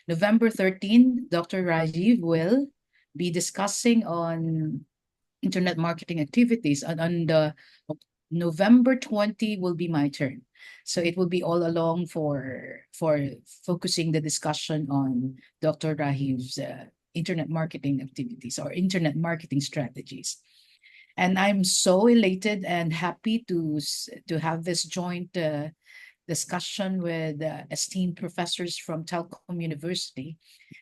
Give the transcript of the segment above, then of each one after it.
November 13, Dr. Rajiv will be discussing on internet marketing activities, and on the November 20 will be my turn. So it will be all along for focusing the discussion on Dr. Rahiv's internet marketing activities or internet marketing strategies. And I'm so elated and happy to have this joint discussion with esteemed professors from Telkom University.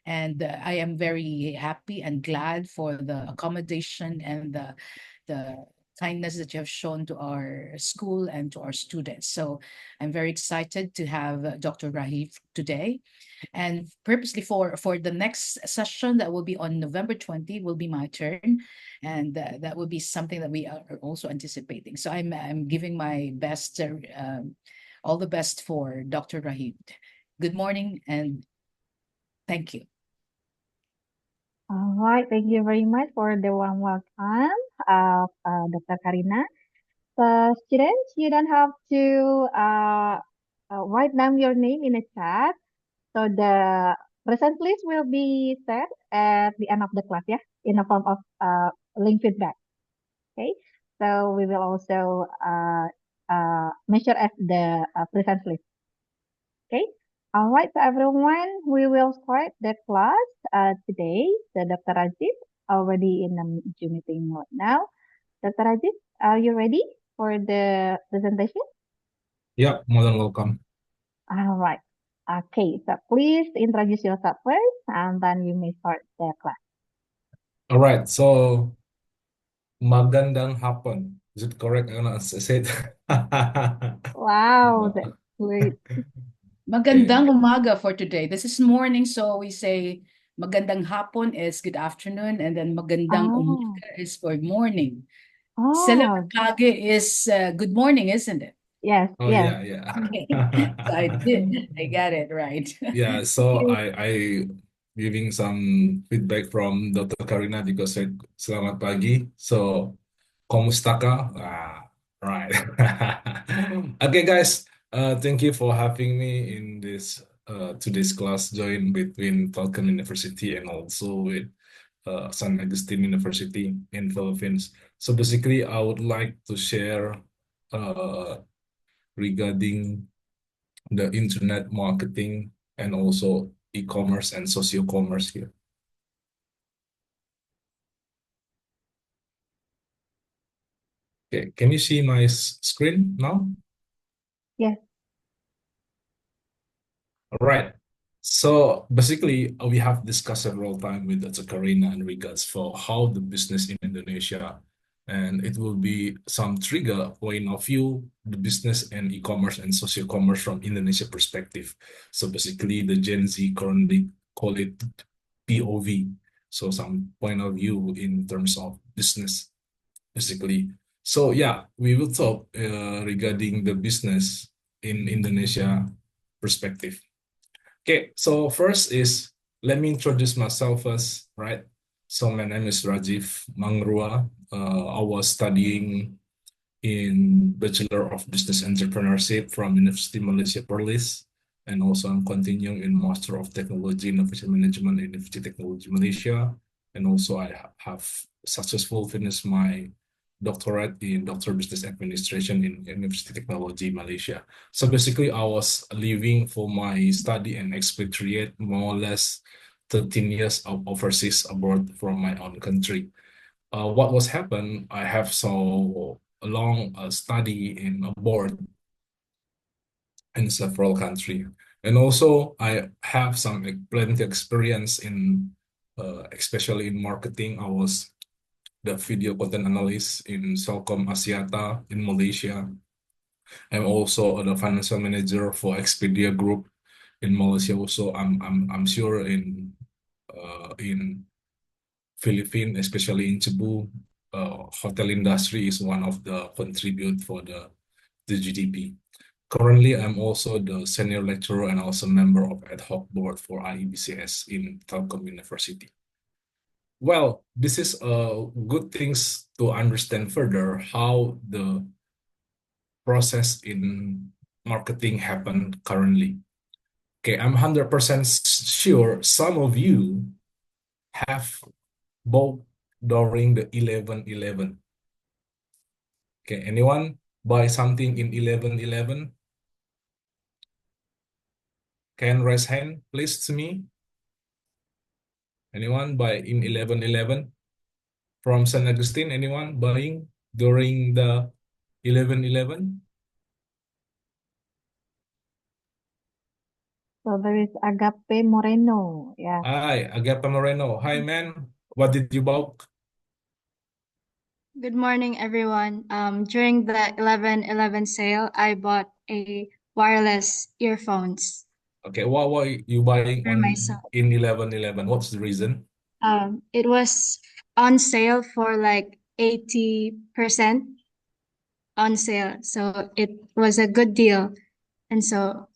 And I am very happy and glad for the accommodation and the kindness that you have shown to our school and to our students. So I'm very excited to have Dr. Rahif today. And purposely for the next session that will be on November 20 will be my turn. And that will be something that we are also anticipating. So I'm giving my best, all the best for Dr. Rahib. Good morning and thank you. All right, thank you very much for the warm welcome of Dr. Karina. Students, you don't have to write down your name in the chat. So the present list will be set at the end of the class, yeah, in the form of link feedback. Okay, so we will also measure as the present list. Okay. All right, so everyone, we will start the class today. So Dr. Rajiv already in the Zoom meeting right now. Dr. Rajiv, are you ready for the presentation? Yeah, more than welcome. All right. Okay, so please introduce yourself first, and then you may start the class. All right, so magandang hapon. Is it correct? I'm gonna say it. Wow, that's great. Magandang umaga for today. This is morning, so we say magandang hapon is good afternoon, and then magandang umaga is for morning. Oh, Kage is good morning, isn't it? yes, Oh yes. yeah. So I did. I got it right. Yeah, so I giving some feedback from Dr. Karina because said selamat pagi. So kumusta ka? Right. Okay, guys. Thank you for having me in this today's class join between Telkom University and also with San Agustin University in Philippines. So basically, I would like to share regarding the internet marketing and also e-commerce and socio-commerce here. Okay, can you see my screen now? Yes. All right. So basically, we have discussed several times with Dr. Karina in regards for how the business in Indonesia, and it will be some trigger point of view, the business and e-commerce and socio-commerce from Indonesia perspective. So basically, the Gen Z currently call it POV. So some point of view in terms of business, basically. So yeah, we will talk regarding the business in Indonesia perspective. Okay, so first is, let me introduce myself first, right? So my name is Rajiv Mangrua. I was studying in Bachelor of Business Entrepreneurship from University Malaysia Perlis, and also I'm continuing in Master of Technology Innovation Management in University Technology Malaysia, and also I have successfully finished my doctorate in Doctor of Business Administration in University Technology Malaysia. So basically, I was living for my study and expatriate more or less 13 years of overseas abroad from my own country. What was happened, I have so long study in abroad in several countries. And also I have some plenty experience in, especially in marketing. I was the video content analyst in Telkom Axiata in Malaysia. I'm also the financial manager for Expedia Group in Malaysia. Also, I'm sure in Philippines, especially in Cebu, hotel industry is one of the contribute for the GDP. Currently, I'm also the senior lecturer and also member of ad hoc board for IEBCS in Telkom University. Well, this is good things to understand further how the process in marketing happen currently. Okay, I'm 100% sure some of you have bought during the 11/11. Okay, anyone buy something in 11/11? Can raise hand, please, to me. Anyone buy in 11/11 from San Agustin? Anyone buying during the 11/11? So there is Agape Moreno. Yeah. Hi, Agata Moreno. Hi, man. What did you buy? Good morning, everyone. During the 11/11 sale, I bought a wireless earphones Okay, why you buying for on myself. in 11/11? What's the reason? It was on sale for like 80% on sale, so it was a good deal. And so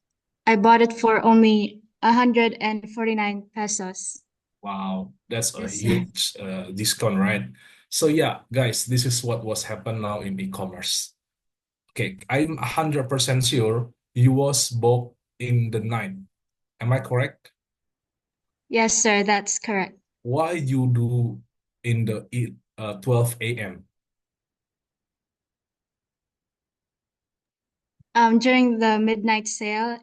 I bought it for only 149 pesos. Wow, that's a Yes. huge discount, right? So yeah, guys, this is what was happen now in e-commerce. Okay, I'm 100% sure you was bought in the night. Am I correct? Yes, sir, that's correct. Why you do in the 12 a.m.? During the midnight sale,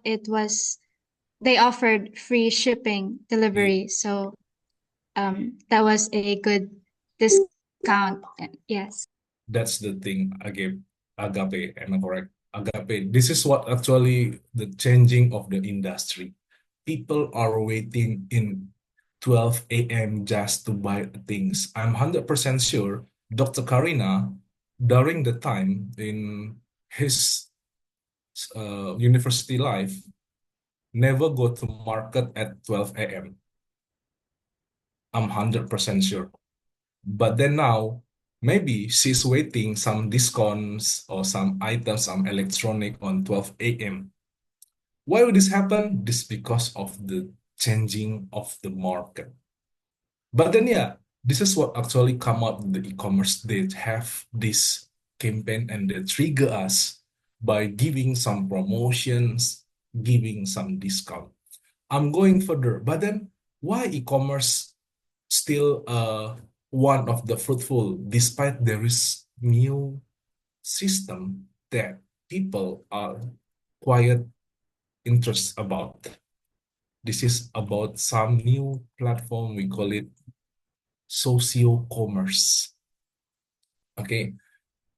they offered free shipping delivery, so that was a good discount. Yes. That's the thing, agape, am I correct? Agape. This is what actually the changing of the industry. People are waiting in 12 a.m. just to buy things. I'm 100% sure Dr. Karina, during the time in his university life, never go to market at 12 a.m. I'm 100% sure. But then now, maybe she's waiting some discounts or some items, some electronic on 12 a.m. Why would this happen? This because of the changing of the market. But then yeah, this is what actually come out the e-commerce. They have this campaign and they trigger us by giving some promotions, giving some discount. I'm going further, but then why e-commerce still one of the fruitful despite there is new system that people are quite interest about. This is about some new platform, we call it socio commerce. Okay,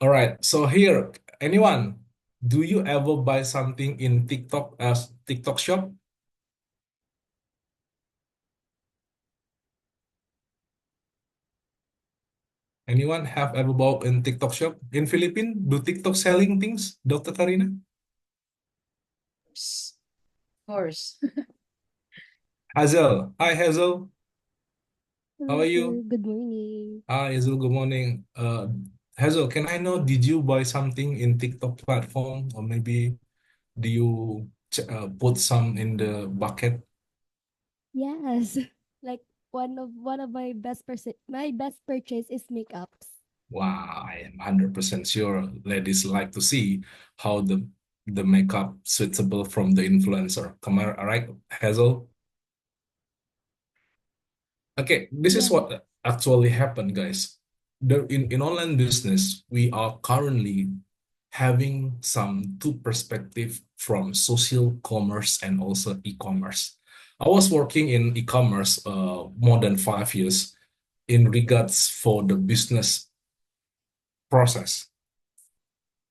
all right, so here, anyone, do you ever buy something in TikTok as TikTok shop? Anyone have ever bought in TikTok shop in Philippines? Do TikTok selling things, Dr. Karina? Of course. Hazel, hi Hazel, how Hello, are sir. you? Good morning. Hi Hazel, good morning. Hazel, can I know, did you buy something in TikTok platform or maybe do you put some in the bucket? Yes, like one of my best purchase is makeups. Wow, I am 100% sure ladies like to see how the makeup suitable from the influencer. Come on, all right, Hazel? Okay, this is Yes. what actually happened, guys. In online business, we are currently having some two perspective from social commerce and also e-commerce. I was working in e-commerce more than 5 years in regards for the business process.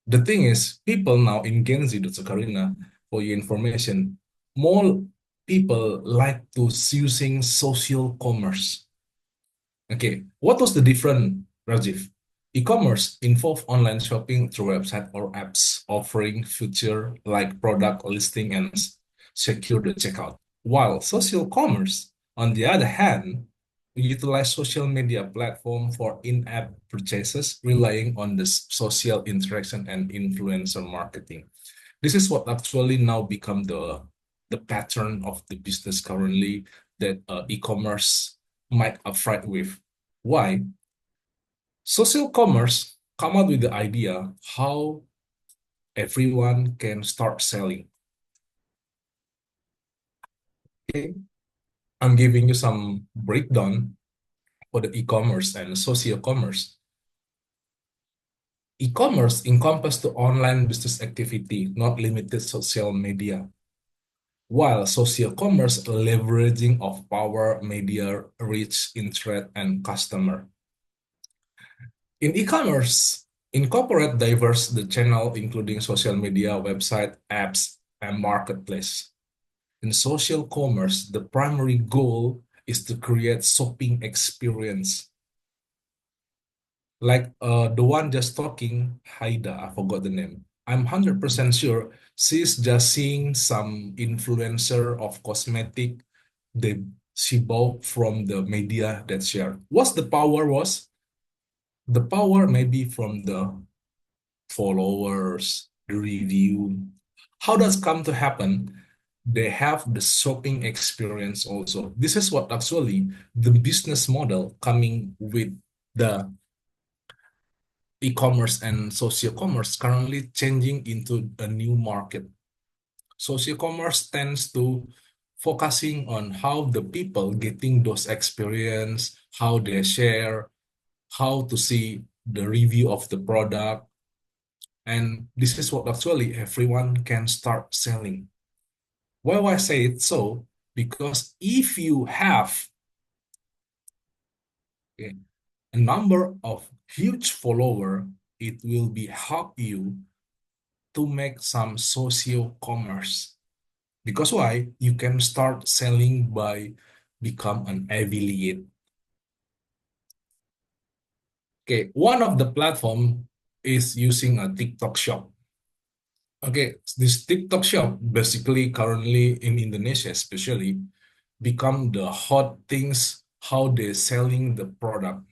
The thing is, people now in Gen Z, Dr. Karina, for your information, more people like to using social commerce. Okay, what was the difference, Rajiv? E-commerce involve online shopping through website or apps, offering feature like product listing and secure the checkout. While social commerce, on the other hand, utilize social media platform for in-app purchases, relying on the social interaction and influencer marketing. This is what actually now become the pattern of the business currently that e-commerce might afraid with. Why? Social commerce come up with the idea how everyone can start selling. Okay, I'm giving you some breakdown for the e-commerce and social commerce. E-commerce encompasses the online business activity, not limited social media, while social commerce leveraging of power, media, reach, interest, and customer. In e-commerce, incorporate diverse the channel, including social media, website, apps, and marketplace. In social commerce, the primary goal is to create shopping experience. Like the one just talking, Haida, I forgot the name. I'm 100% sure she's just seeing some influencer of cosmetic they she bought from the media that share. What's the power was? The power maybe from the followers, the review. How does come to happen? They have the shopping experience also. This is what actually the business model coming with the e-commerce and social commerce currently changing into a new market. Social commerce tends to focusing on how the people getting those experience, how they share, how to see the review of the product. And this is what actually everyone can start selling. Why do I say it so? Because if you have okay, a number of huge follower, it will be help you to make some social commerce. Because why? You can start selling by become an affiliate. Okay, one of the platform is using a TikTok shop. Okay, this TikTok shop basically currently in Indonesia especially become the hot things how they're selling the product.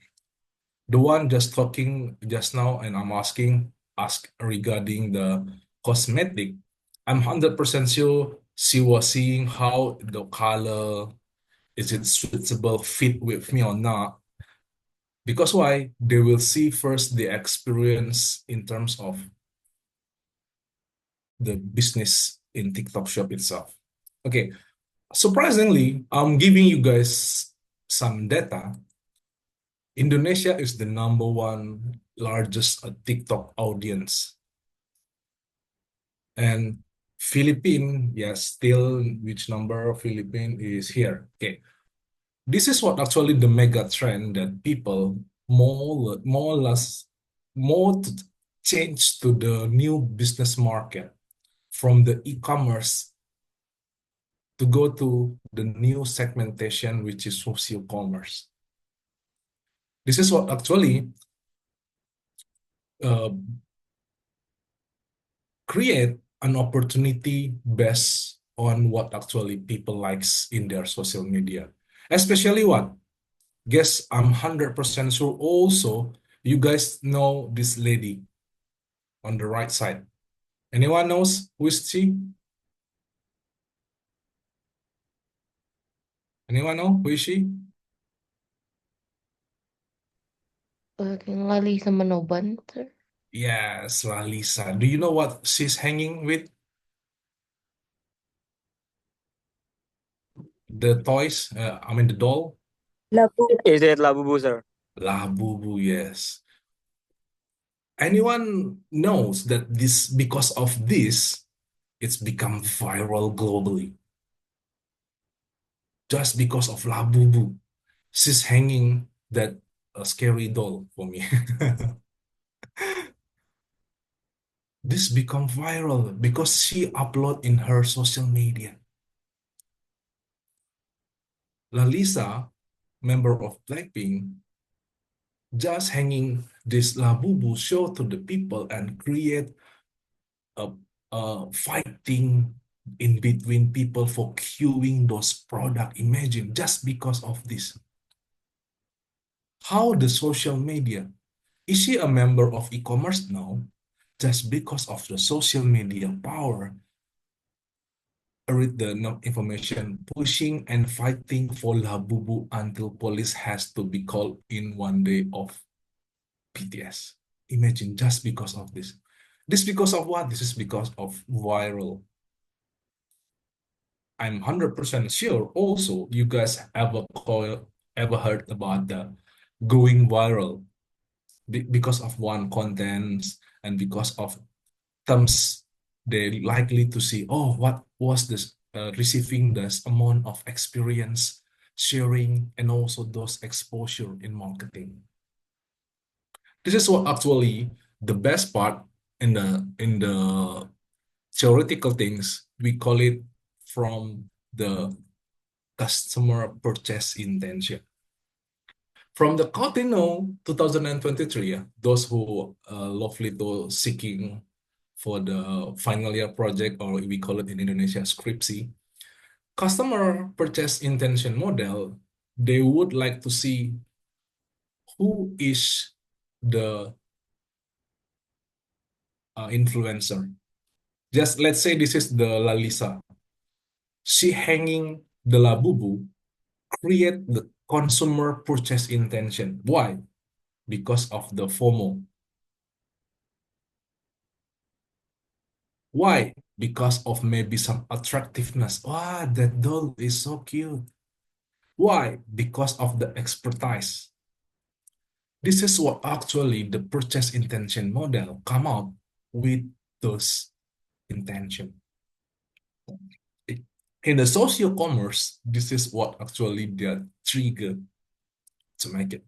The one just talking just now and I'm ask regarding the cosmetic. I'm 100% sure she was seeing how the color is it suitable fit with me or not. Because why? They will see first the experience in terms of the business in TikTok shop itself. Okay, surprisingly, I'm giving you guys some data. Indonesia is the number one largest TikTok audience. And Philippine, yes, still which number of Philippine is here. Okay. This is what actually the mega trend that people more or less more to change to the new business market from the e-commerce to go to the new segmentation, which is social commerce. This is what actually uh, create an opportunity based on what actually people likes in their social media. Especially what? Guess I'm 100% sure also you guys know this lady on the right side. Anyone knows who is she? Anyone know who is she? Lalisa Manoban, sir. Yes, Lalisa. Do you know what she's hanging with? The toys, I mean the doll? Is it Labubu, sir? Labubu, yes. Anyone knows that this because of this, it's become viral globally. Just because of Labubu. She's hanging that scary doll for me. This become viral because she upload in her social media. Lalisa, member of Blackpink, just hanging this Labubu show to the people and create a, fighting in between people for queuing those product. Imagine just because of this. How the social media? Is she a member of e-commerce now? Just because of the social media power, read the information, pushing and fighting for Labubu until police has to be called in one day of BTS. Imagine just because of this. This because of what? This is because of viral. I'm 100% sure also you guys ever heard about the going viral because of one content and because of terms they likely to see, oh, what was this receiving this amount of experience, sharing, and also those exposure in marketing. This is what actually the best part in the theoretical things, we call it from the customer purchase intention. From the Cotino 2023, those who lovely to seeking for the final year project, or we call it in Indonesia skripsi, customer purchase intention model, they would like to see who is the influencer. Just let's say this is the Lalisa. She hanging the Labubu, create the consumer purchase intention. Why? Because of the FOMO. Why? Because of maybe some attractiveness. Wow, that doll is so cute. Why? Because of the expertise. This is what actually the purchase intention model come out with those intention. In the social commerce, this is what actually the trigger to make it.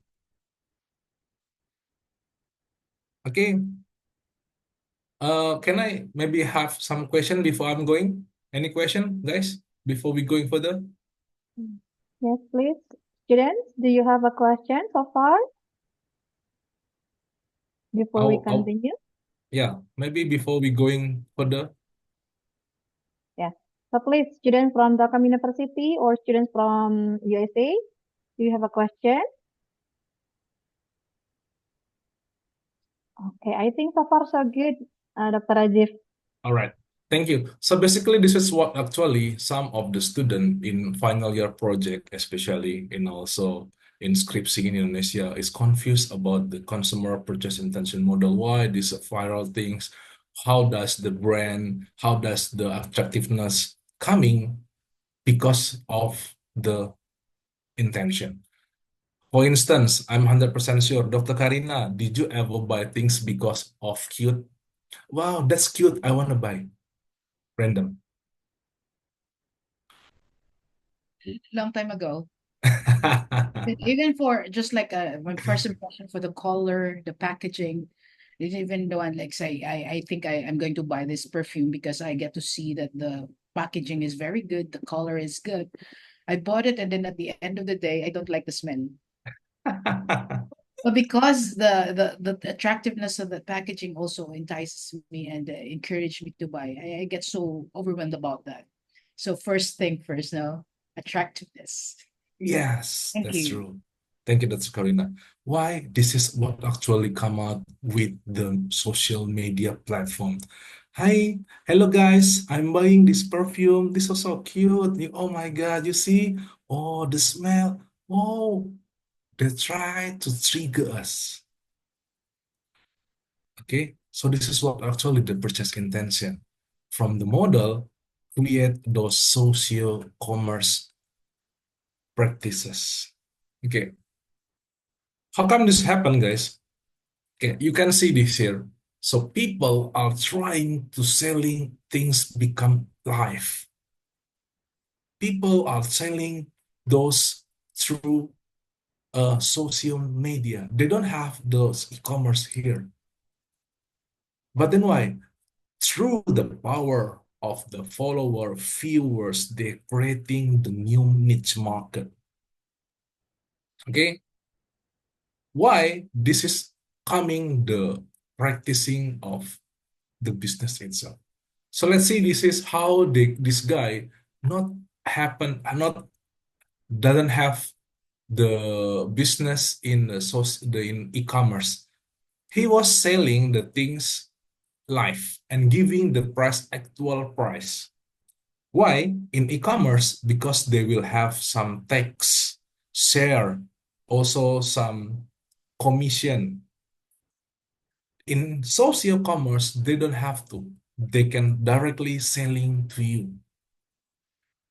Okay. Can I maybe have some question before I'm going? Any question, guys, before we going further? Yes, please. Students, do you have a question so far before we continue? Yeah, maybe before we going further. Yes. So please, students from Telkom University or students from USA, do you have a question? Okay, I think so far so good, Dr. Rajiv. All right. Thank you. So basically, this is what actually some of the student in final year project, especially in also in skripsi in Indonesia, is confused about the consumer purchase intention model. Why these viral things? How does the brand, how does the attractiveness coming because of the intention? For instance, I'm 100% sure, Dr. Karina, did you ever buy things because of cute? Wow, that's cute. I want to buy. Random. Long time ago. Even for just like my first impression for the color, the packaging, even the one like say I think I'm going to buy this perfume because I get to see that the packaging is very good, the color is good. I bought it and then at the end of the day, I don't like the smell. But because the attractiveness of the packaging also entices me and encouraged me to buy, I get so overwhelmed about that. So first thing first, no, attractiveness. Yes, Thank that's you. true. Thank you, Dr. Karina. Why? This is what actually come out with the social media platform. Hi, hello guys, I'm buying this perfume. This is so cute. Oh my God, you see? Oh, the smell. Oh, they try to trigger us. Okay, so this is what actually the purchase intention from the model create those social commerce practices. Okay, how come this happen, guys? Okay, you can see this here. So people are trying to selling things become life. People are selling those through social media. They don't have those e-commerce here. But then why? Through the power of the follower, viewers, they're creating the new niche market. Okay? Why? This is coming the practicing of the business itself. So let's see, this is how this guy not not doesn't have the business in the in e-commerce. He was selling the things live and giving the price actual price. Why? In e-commerce, because they will have some tax, share, also some commission. In social commerce, they don't have to. They can directly selling to you.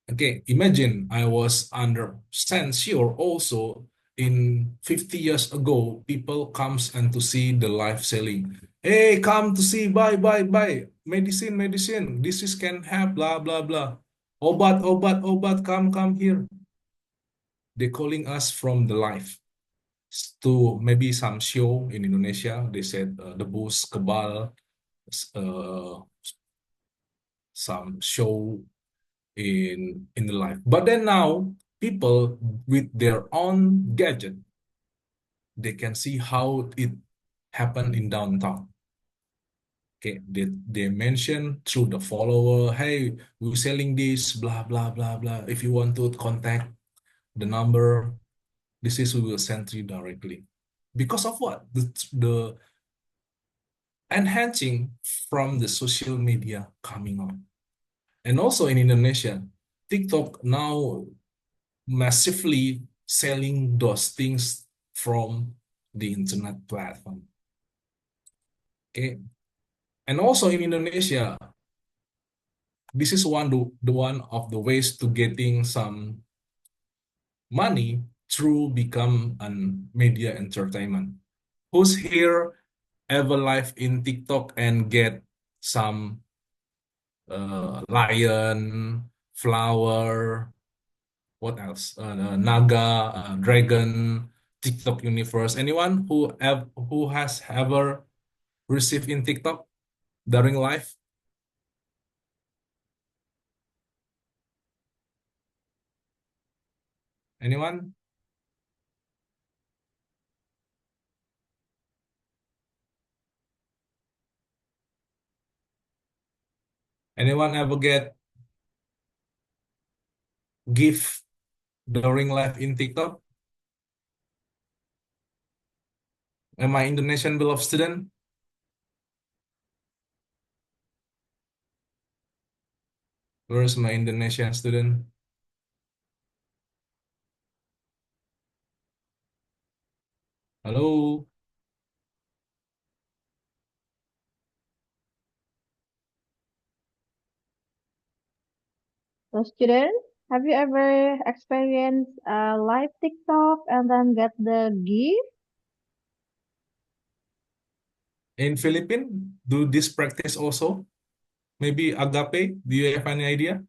Okay, imagine I was 100% sure also in 50 years ago, people comes and to see the live selling. Hey, come to see, buy, medicine, medicine. This is can help, blah, blah, blah. Obat, obat, obat, come here. They calling us from the live to maybe some show in Indonesia. They said the bus kebal, uh, some show in the life. But then now people with their own gadget, they can see how it happened in downtown. Okay, they mention through the follower, hey, we're selling this, blah blah blah blah. If you want to contact the number, this is we will send you directly. Because of what? The enhancing from the social media coming on. And also in Indonesia, TikTok now massively selling those things from the internet platform. Okay. And also in Indonesia, this is the one of the ways to getting some money through become an media entertainment. Who's here ever live in TikTok and get some lion, flower, what else? Naga, Dragon, TikTok universe. Anyone who has ever received in TikTok during live? Anyone? Anyone ever get gift during live in TikTok? Am I Indonesian beloved student? Where's my Indonesian student? Hello? So students, have you ever experienced live TikTok and then get the gift? In Philippines, do this practice also? Maybe Agape, do you have any idea?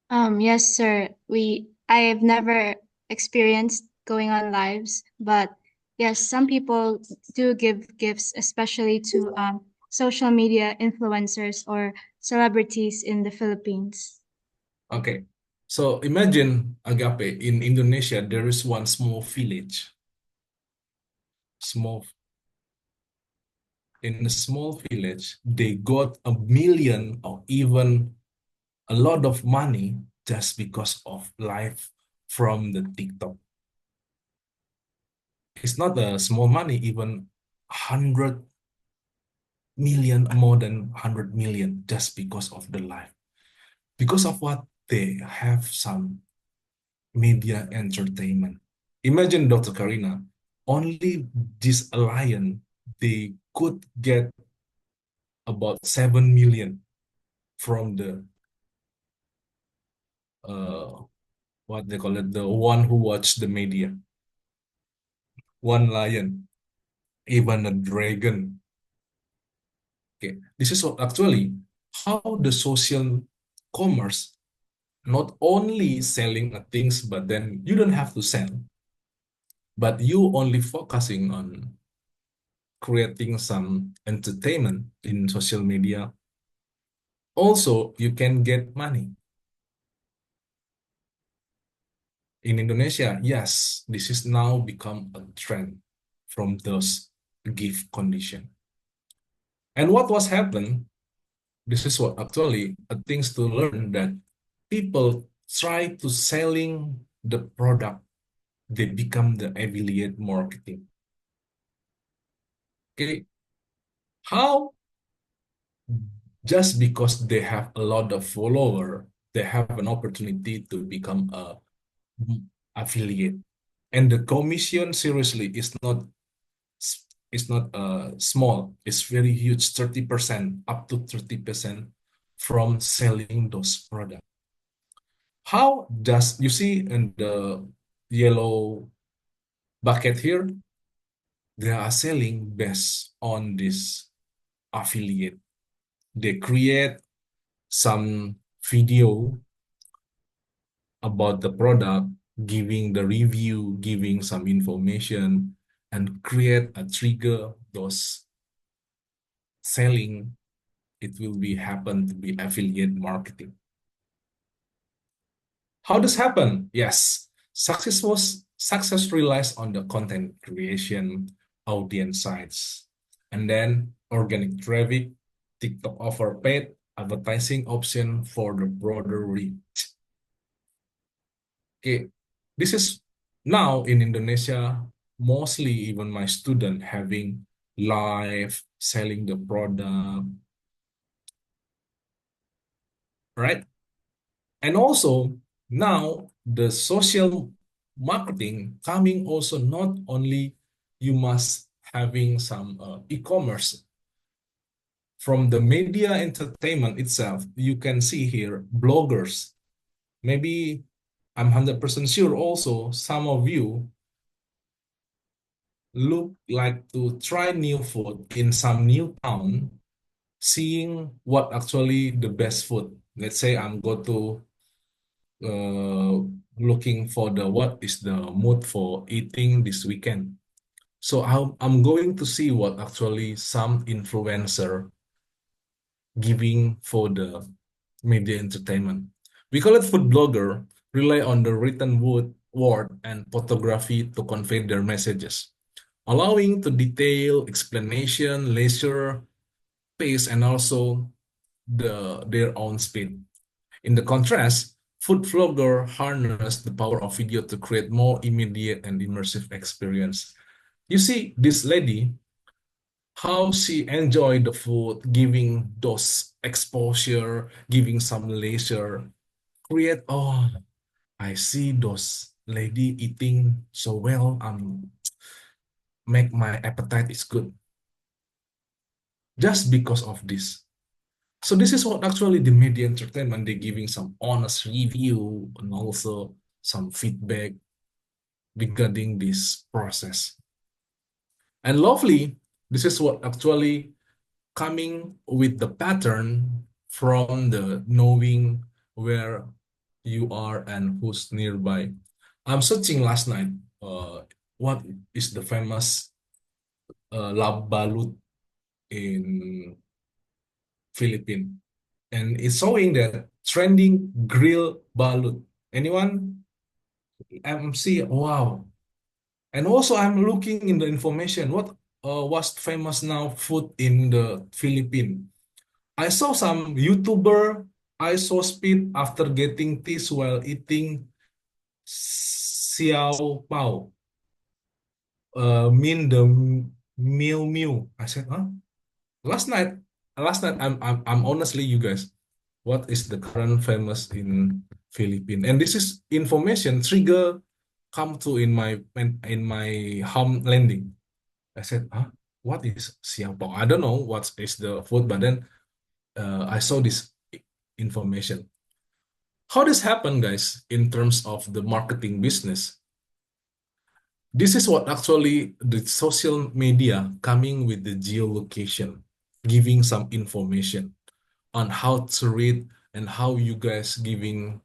Yes, sir. I've never experienced going on lives, but yes, some people do give gifts, especially to social media influencers or celebrities in the Philippines. Okay. So imagine Agape, in Indonesia, there is one small village. Small in a small village, they got 1 million or even a lot of money just because of live from the TikTok. It's not a small money, even 100 million, more than 100 million, just because of the live. Because of what? They have some media entertainment. Imagine Dr. Karina, only this alliance, they could get about 7 million from the uh what they call it, the one who watched the media. One lion, even a dragon. Okay, this is actually how the social commerce not only selling things, but then you don't have to sell, but you only focusing on creating some entertainment in social media. Also, you can get money. In Indonesia, yes, this is now become a trend from those gift condition. And what was happened, this is what actually things to learn, that people try to selling the product, they become the affiliate marketing. Okay, how? Just because they have a lot of follower, they have an opportunity to become a affiliate. And the commission seriously is not small. It's very huge, 30%, up to 30% from selling those products. How does you see in the yellow bucket here? They are selling based on this affiliate. They create some video about the product, giving the review, giving some information, and create a trigger those selling. It will be happen to be affiliate marketing. How does happen? Yes, success relies on the content creation, audience sites, and then organic traffic, TikTok offer paid advertising option for the broader reach. Okay, this is now in Indonesia, mostly even my student having live selling the product, right? And also now the social marketing coming also not only you must having some e-commerce from the media entertainment itself. You can see here bloggers. Maybe I'm 100% sure also some of you look like to try new food in some new town, seeing what actually the best food. Let's say I'm go to uh, looking for the what is the mood for eating this weekend. So I'm going to see what actually some influencer giving for the media entertainment. We call it food blogger, rely on the written word and photography to convey their messages, allowing to detail, explanation, leisure, pace, and also their own speed. In the contrast, food vlogger harness the power of video to create more immediate and immersive experience. You see this lady, how she enjoyed the food, giving those exposure, giving some leisure, create, oh, I see those lady eating so well, make my appetite is good. Just because of this. So this is what actually the media entertainment, they're giving some honest review and also some feedback regarding this process. And lovely, this is what actually coming with the pattern from the knowing where you are and who's nearby. I'm searching last night, what is the famous lab balut in Philippines. And it's showing that trending grill balut. Anyone? MC, wow. And also I'm looking in the information, what was famous now food in the Philippines. I saw some YouTuber, I saw speed after getting this while eating xiao pao, mean the meal meal. I said, huh? Last night, I'm honestly, you guys, what is the current famous in Philippines? And this is information trigger come to in my home landing. I said, huh? What is siapao? I don't know what is the food, but then I saw this information. How this happen, guys, in terms of the marketing business? This is what actually the social media coming with the geolocation, giving some information on how to read and how you guys giving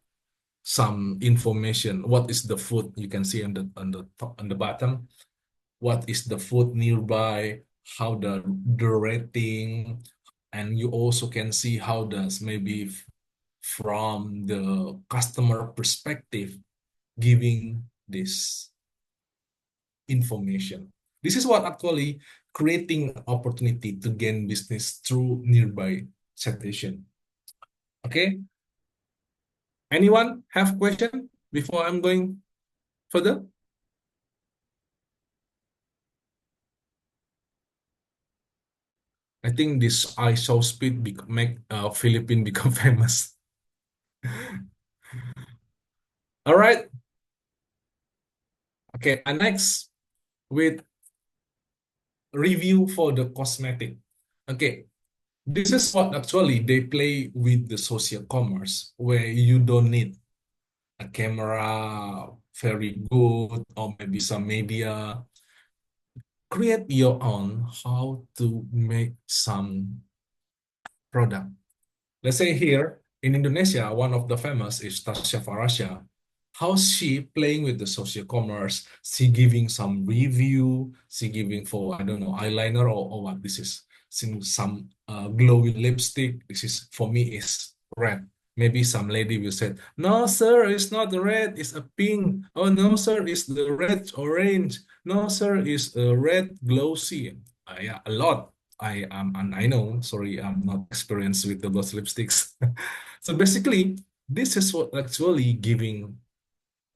some information. What is the food you can see on the top, on the bottom? What is the food nearby? How the rating, and you also can see how does maybe from the customer perspective giving this information. This is what actually creating opportunity to gain business through nearby citation. Okay. Anyone have question before I'm going further? I think this ISO speed make Philippine become famous. All right. Okay, and next with review for the cosmetic. Okay, This is what actually they play with the social commerce, where you don't need a camera very good or maybe some media. Create your own how to make some product. Let's say here in Indonesia, one of the famous is Tasya Farasya. How's she playing with the social commerce? She giving some review, she giving for, I don't know, eyeliner or what this is. Some glowy lipstick. This is for me is red. Maybe some lady will say, no, sir, it's not red, it's a pink. Oh, no, sir, it's the red orange. No, sir, it's a red glossy. Yeah, a lot. And I know, sorry, I'm not experienced with those lipsticks. So basically, this is what actually giving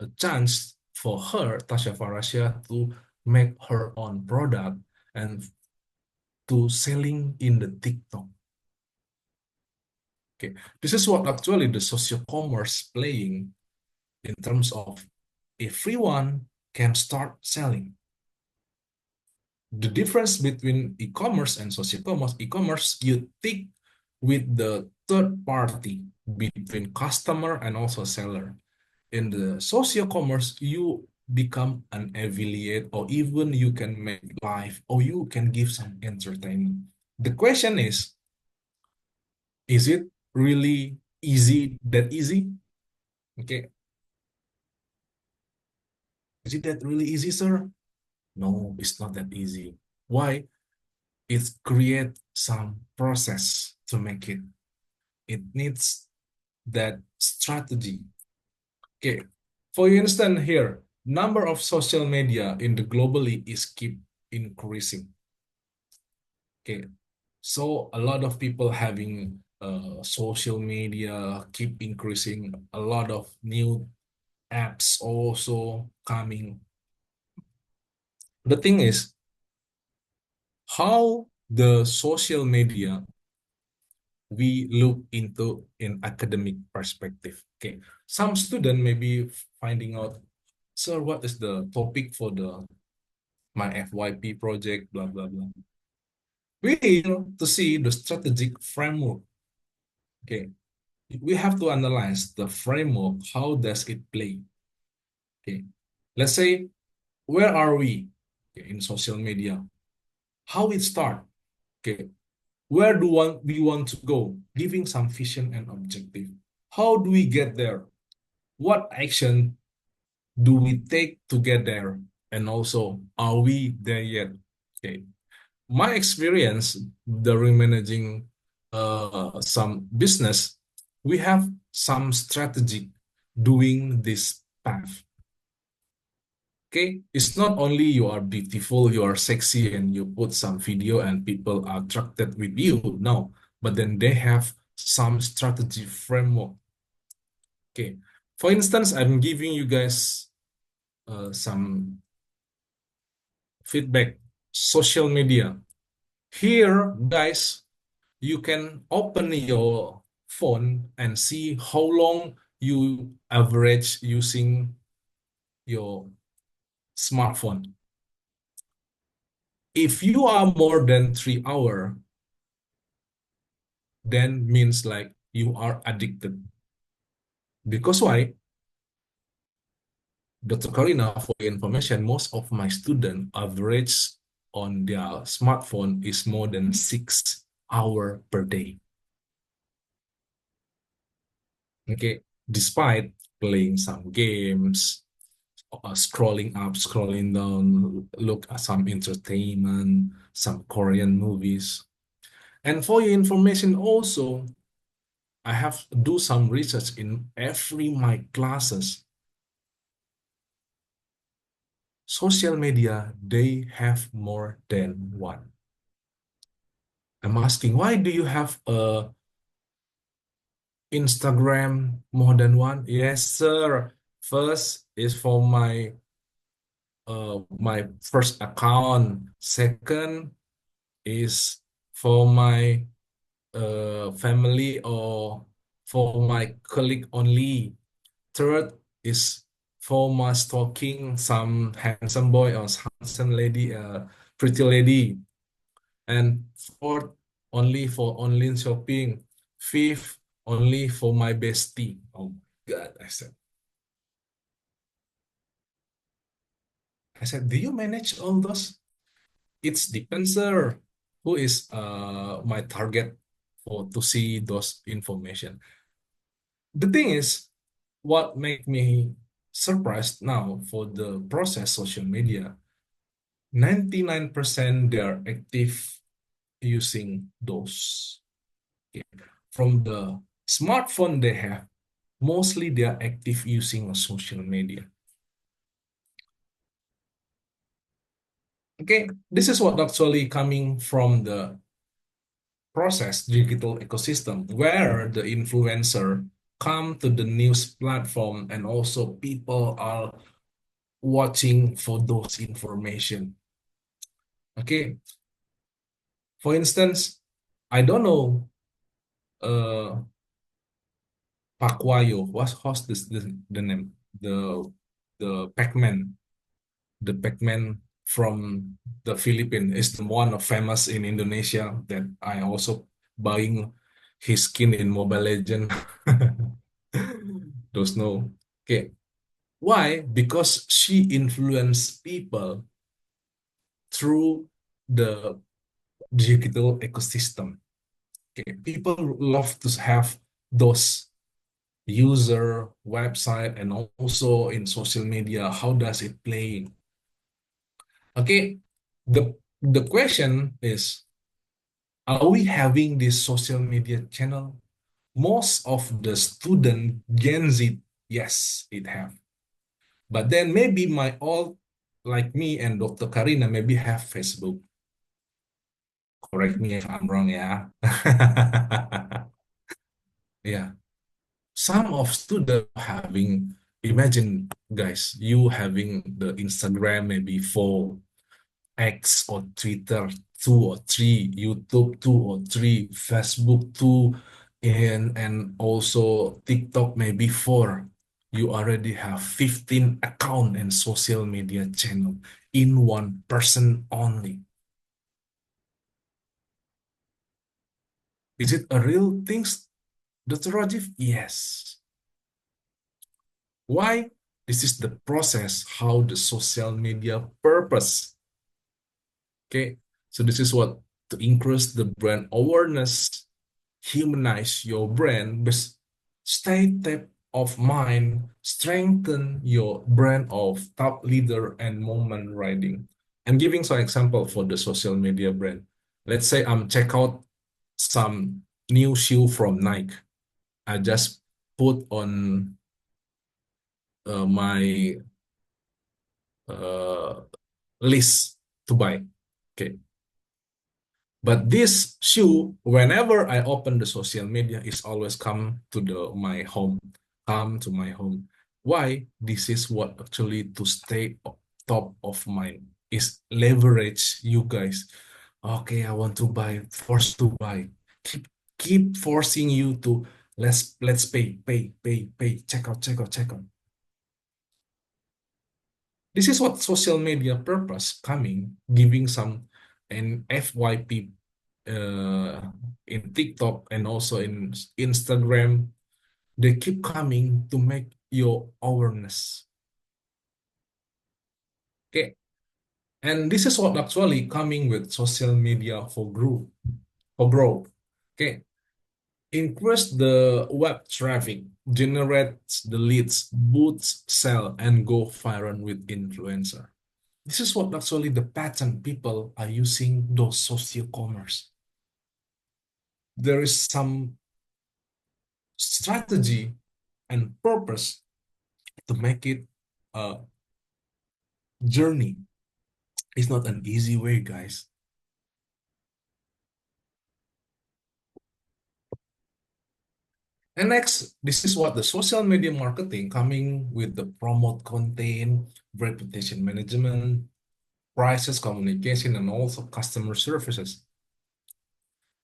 a chance for her, Tasha Farasya, to make her own product and to selling in the TikTok. Okay, this is what actually the social commerce playing in terms of everyone can start selling. The difference between e-commerce and social commerce, e-commerce, you think with the third party between customer and also seller. In the social commerce, you become an affiliate or even you can make live or you can give some entertainment. The question is it really easy, that easy? Okay. Is it that really easy, sir? No, it's not that easy. Why? It creates some process to make it. It needs that strategy. Okay, for instance here, number of social media in the globally is keep increasing. Okay, so a lot of people having social media keep increasing. A lot of new apps also coming. The thing is, how the social media we look into in academic perspective. Okay, some student may be finding out, sir, what is the topic for the my FYP project, blah blah blah. We need to see the strategic framework. Okay, we have to analyze the framework. How does it play? Okay, let's say where are we, okay, in social media? How it start? Okay, where do we want to go? Giving some vision and objective. How do we get there? What action do we take to get there? And also, are we there yet? Okay. My experience during managing some business, we have some strategy doing this path. Okay, it's not only you are beautiful, you are sexy, and you put some video and people are attracted with you. No, but then they have some strategy framework. Okay, for instance, I'm giving you guys some feedback. Social media. Here, guys, you can open your phone and see how long you average using your smartphone. If you are more than 3 hours, then means like you are addicted. Because why? Dr. Karina, for your information, most of my students average on their smartphone is more than 6 hours per day. Okay, despite playing some games, scrolling up, scrolling down, look at some entertainment, some Korean movies. And for your information also, I have do some research in every my classes. Social media, they have more than one. I'm asking, why do you have a Instagram more than one? Yes, sir. First is for my first account. Second is for my family or for my colleague only. Third is for my stalking some handsome boy or handsome lady, pretty lady. And fourth only for online shopping. Fifth, only for my bestie. Oh God, I said, do you manage all those? It's depends, sir. Who is my target for to see those information? The thing is, what make me surprised now for the process social media, 99% they are active using those. Okay. From the smartphone they have, mostly they are active using social media. Okay, this is what actually coming from the process digital ecosystem where the influencer come to the news platform and also people are watching for those information. Okay, for instance, I don't know uh Pakwayo, what's the name? The Pac-Man. The Pac-Man from the Philippines is the one of famous in Indonesia that I also buying his skin in Mobile Legend. Those know. Okay. Why? Because she influenced people through the digital ecosystem. Okay. People love to have those user website and also in social media. How does it play? Okay. The question is, are we having this social media channel? Most of the student Gen Z, yes, it have. But then maybe my old, like me and Dr. Karina, maybe have Facebook. Correct me if I'm wrong, yeah. Yeah. Some of students having, imagine guys, you having the Instagram maybe for X or Twitter 2 or 3, YouTube 2 or 3, Facebook 2, and also TikTok maybe 4. You already have 15 account and social media channel in one person only. Is it a real thing, Dr. Rajiv? Yes. Why? This is the process, how the social media purpose. Okay, so this is what to increase the brand awareness, humanize your brand, but state of mind, strengthen your brand of top leader and moment riding. I'm giving some example for the social media brand. Let's say I'm check out some new shoe from Nike. I just put on my uh, list to buy. Okay. But this shoe, whenever I open the social media, is always come to my home, come to my home. Why? This is what actually to stay top of mind is leverage you guys. Okay, I want to buy, force to buy. Keep forcing you to let's pay, check out. This is what social media purpose coming, giving some an FYP in TikTok and also in Instagram. They keep coming to make your awareness. Okay. And this is what actually coming with social media for growth. Okay. Increase the web traffic, generates the leads, boosts sell, and go viral with influencer. This is what actually the pattern people are using those social commerce. There is some strategy and purpose to make it a journey. It's not an easy way, guys. And next, this is what the social media marketing coming with the promote content, reputation management, prices, communication, and also customer services.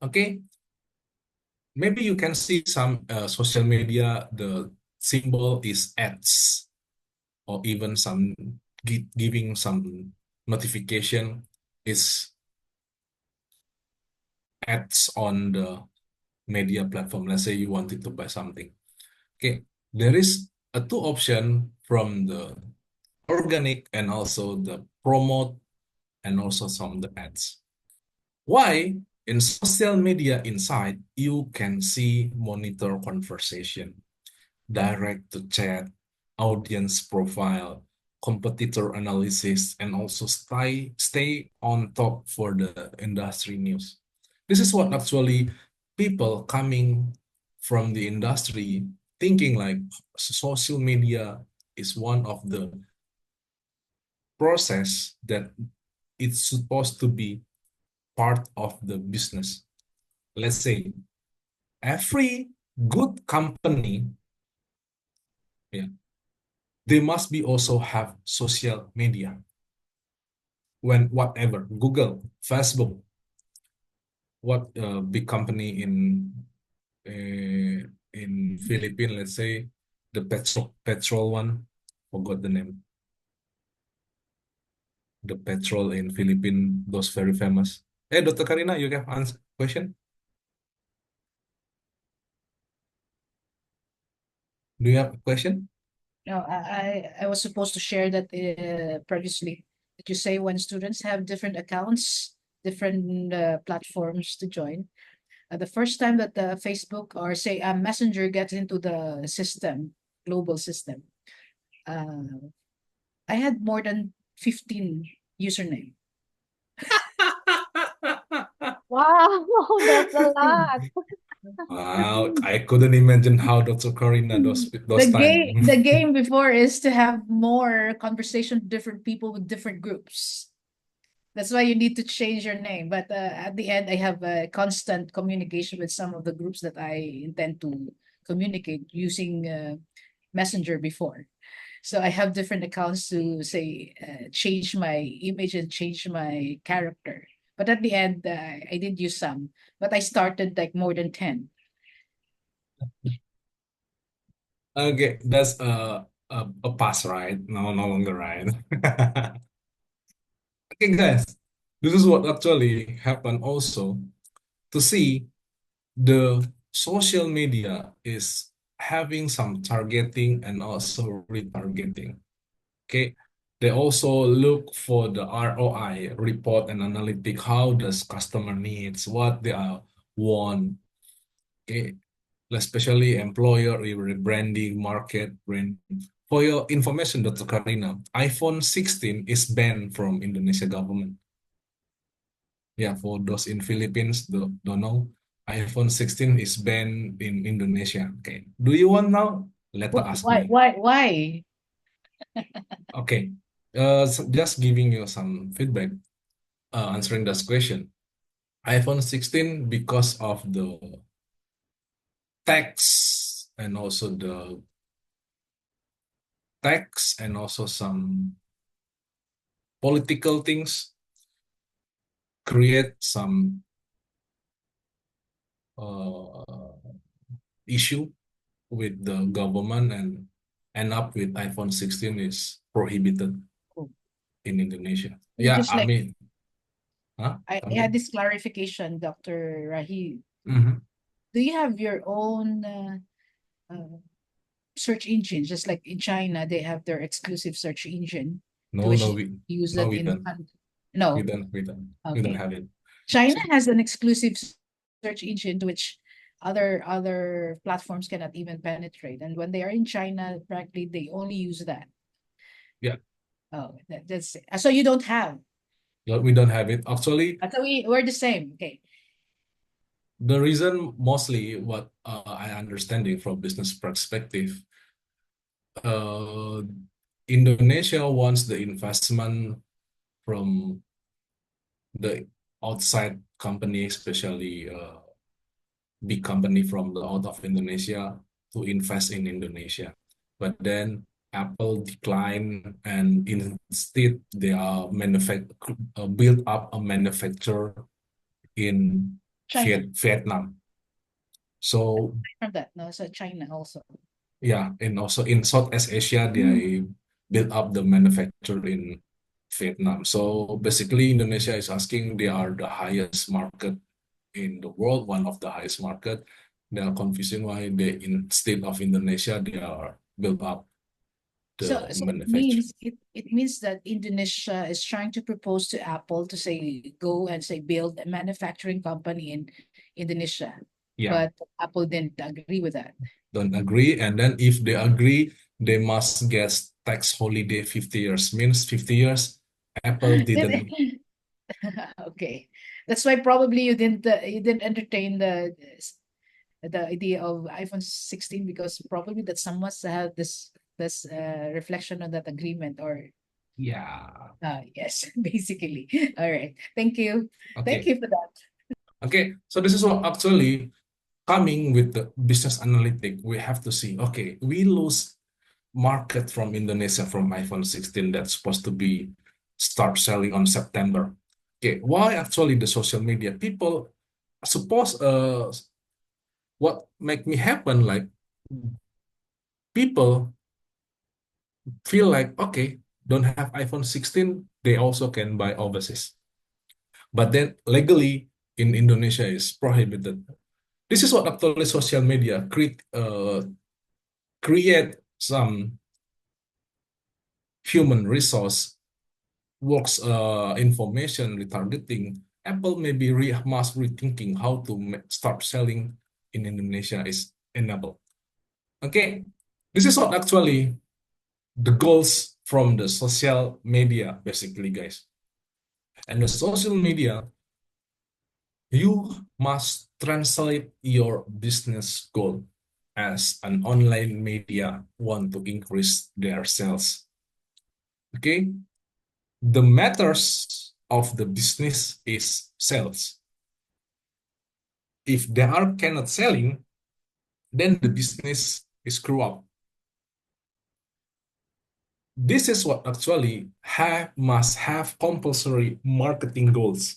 Okay, maybe you can see some social media, the symbol is ads or even some giving some notification is ads on the media platform. Let's say you wanted to buy something. Okay, there is a two option from the organic and also the promote and also some the ads. Why? In social media inside, you can see monitor conversation, direct to chat, audience profile, competitor analysis, and also stay on top for the industry news. This is what actually people coming from the industry thinking like social media is one of the process that it's supposed to be part of the business. Let's say every good company, yeah, they must be also have social media. When whatever, Google, Facebook, what big company in Philippines, let's say the petrol one, forgot the name. The petrol in Philippines, those very famous. Hey, Dr. Karina, you have answer question? Do you have a question? No, I was supposed to share that previously. That you say when students have different accounts, different platforms to join. The first time that the Facebook or say a Messenger gets into the system, global system, uh, I had more than 15 username. Wow, that's a lot. Wow, I couldn't imagine how Dr. Karina those The time. game before is to have more conversation with different people with different groups. That's why you need to change your name. But at the end, I have a constant communication with some of the groups that I intend to communicate using Messenger before. So I have different accounts to say change my image and change my character. But at the end, I did use some. But I started like more than 10. Okay, that's a pass, right? No longer right. Okay, guys, this is what actually happened also to see the social media is having some targeting and also retargeting. Okay, they also look for the ROI report and analytic. How does customer needs, what they are want. Okay, especially employer rebranding, market brand. For your information, Dr. Karina, iPhone 16 is banned from Indonesia government. Yeah, for those in Philippines don't know, iPhone 16 is banned in Indonesia. Okay, do you want now? Let ask me. Why? Okay, just giving you some feedback, answering this question. iPhone 16 because of the tax and also the tax and also some political things create some issue with the government and end up with iPhone 16 is prohibited Oh, in Indonesia. you Yeah, just I like mean, huh? I had this clarification, Dr. Rahi. Mhm. Do you have your own search engine? Just like in China, they have their exclusive search engine to No, which no, you use that we in the don't. country. No, We don't okay. have it. China So, has an exclusive search engine to which other platforms cannot even penetrate. And when they are in China, practically they only use that. yeah, Oh, that's so you don't have. we don't have it. Actually, So we're the same. Okay. the reason mostly what I understanding from business perspective, uh, Indonesia wants the investment from the outside company, especially big company from the out of Indonesia to invest in Indonesia. But then Apple declined, and instead they are build up a manufacturer in China Vietnam. So from that. No, so China also. yeah, and also in Southeast Asia, Mm. they build up the manufacturer in Vietnam. So basically, Indonesia is asking they are the highest market in the world, one of the highest market. They are confusing why they instead of Indonesia, they are built up So, the so it manufacturing. means it means that Indonesia is trying to propose to Apple to say go and say build a manufacturing company in Indonesia, Yeah, but Apple didn't agree with that. don't agree. And then if they agree, they must get tax holiday 50 years. Means 50 years, Apple didn't. Okay, that's why probably you didn't entertain the idea of iPhone 16 because probably that some must have this reflection on that agreement or Yeah. yes, basically. All right. Thank you. Thank Okay. you for that. Okay. So this is what actually coming with the business analytic, we have to see, okay, we lose market from Indonesia from iPhone 16 that's supposed to be start selling on September. Okay, why actually the social media people suppose what make me happen like people feel like okay, don't have iPhone 16, they also can buy overseas. But then legally in Indonesia is prohibited. This is what actually social media create some human resource works information retargeting. Apple maybe must rethinking how to start selling in Indonesia is enabled. Okay, this is what actually the goals from the social media basically, guys. And the social media, you must translate your business goal as an online media want to increase their sales. Okay, the matters of the business is sales. If they are cannot selling, then the business is screw up. This is what actually must have compulsory marketing goals.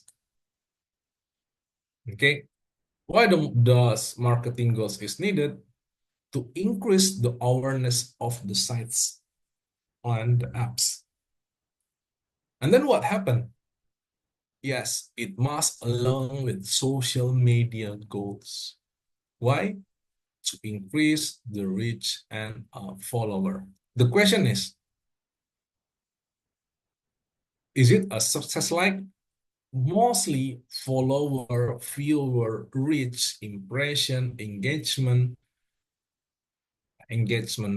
Okay, why does marketing goals is needed? To increase the awareness of the sites and the apps. And then what happened? Yes, it must along with social media goals. Why? To increase the reach and follower. The question is it a success like? Mostly follower, viewer, reach, impression, engagement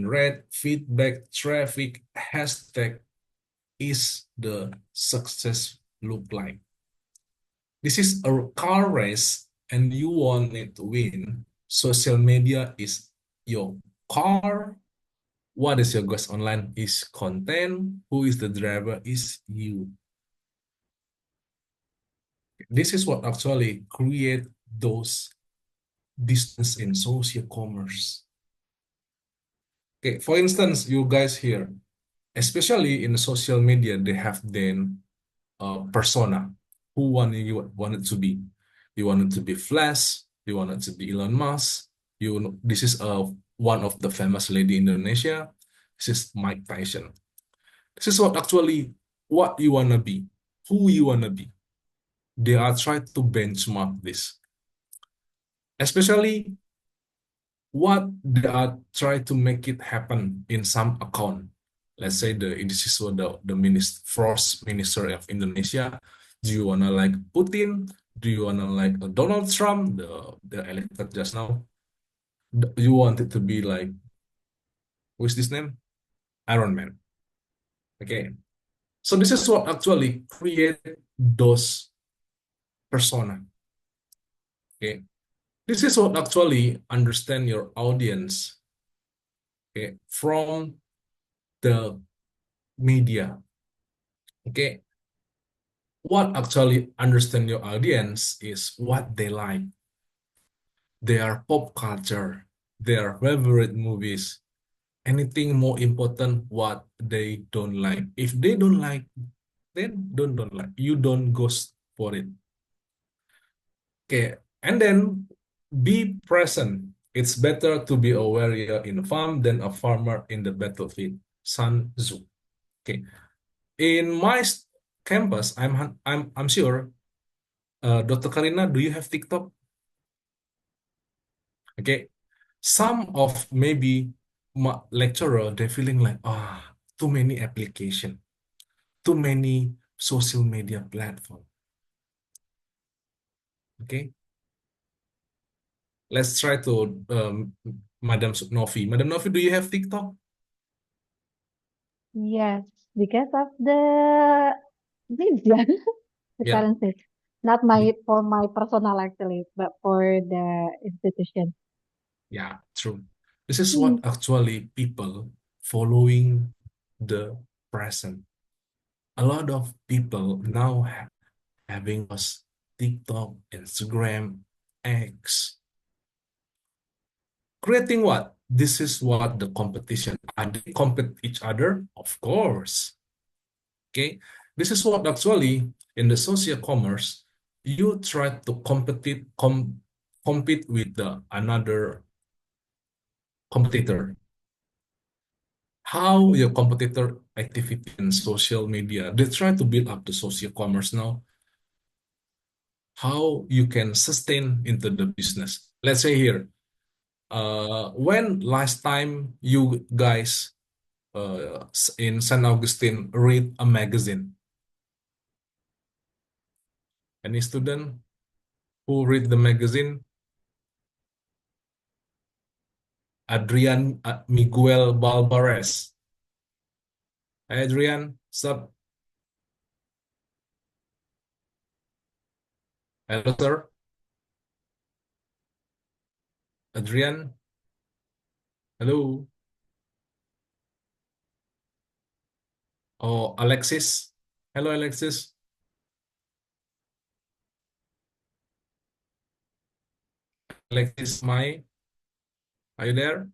rate, feedback, traffic, hashtag is the success look like. This is a car race and you want it to win. Social media is your car. What is your goals online is content. Who is the driver is you. This is what actually create those business in social commerce. Okay, for instance, you guys here, especially in social media, they have then persona. Who you want it to be? You want it to be Flash. You want it to be Elon Musk. This is one of the famous lady in Indonesia. This is Mike Tyson. This is what you wanna be, who you wanna be. They are trying to benchmark this, especially what they are trying to make it happen in some account. Let's say this is what the first minister of Indonesia. Do you wanna like Putin? Do you wanna like Donald Trump, the elected just now? You want it to be like what's this name? Iron Man. Okay. So this is what actually create those persona. Okay. This is what actually understand your audience, okay, from the media. Okay. What actually understand your audience is what they like, their pop culture, their favorite movies, anything more important what they don't like. If they don't like, then don't like. You don't go for it. Okay, and then be present. It's better to be a warrior in a farm than a farmer in the battlefield. Sun Tzu. Okay, in my campus, I'm sure Dr. Karina, do you have TikTok? Okay. Some of maybe lecturer, they're feeling like, too many application, too many social media platform. Okay. Let's try to Madam Novi. Madam Novi, do you have TikTok? Yes, because of the needs, yeah, the Yeah. current needs. Not for my personal actually, but for the institution. Yeah, true. This is what actually people following the present. A lot of people now having us TikTok, Instagram, X, creating what? This is what the competition. Are they compete each other? Of course. Okay. This is what actually in the social commerce, you try to compete with another competitor. How your competitor activity in social media, they try to build up the social commerce now. How you can sustain into the business. Let's say here, when last time you guys in San Agustin read a magazine? Any student who read the magazine? Adrian Miguel Balbares. Hey, Adrian, sup? Hello, sir. Adrian, hello. Oh, Alexis. Hello, Alexis. Alexis Mai, are you there?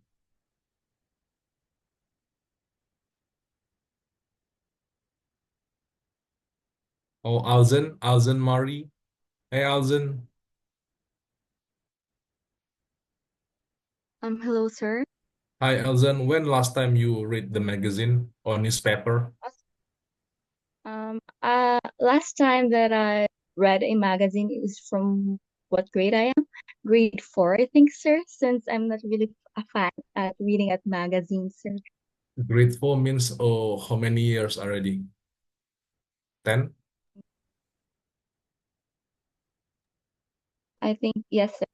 Oh, Alzen Mari. Hey, Alzen. Hello, sir. Hi, Alzen. When last time you read the magazine or newspaper? Last time that I read a magazine is from what grade I am? Grade 4, I think, sir, since I'm not really a fan at reading at magazines, sir. Grade 4 means, oh, how many years already? 10? I think, yes, sir.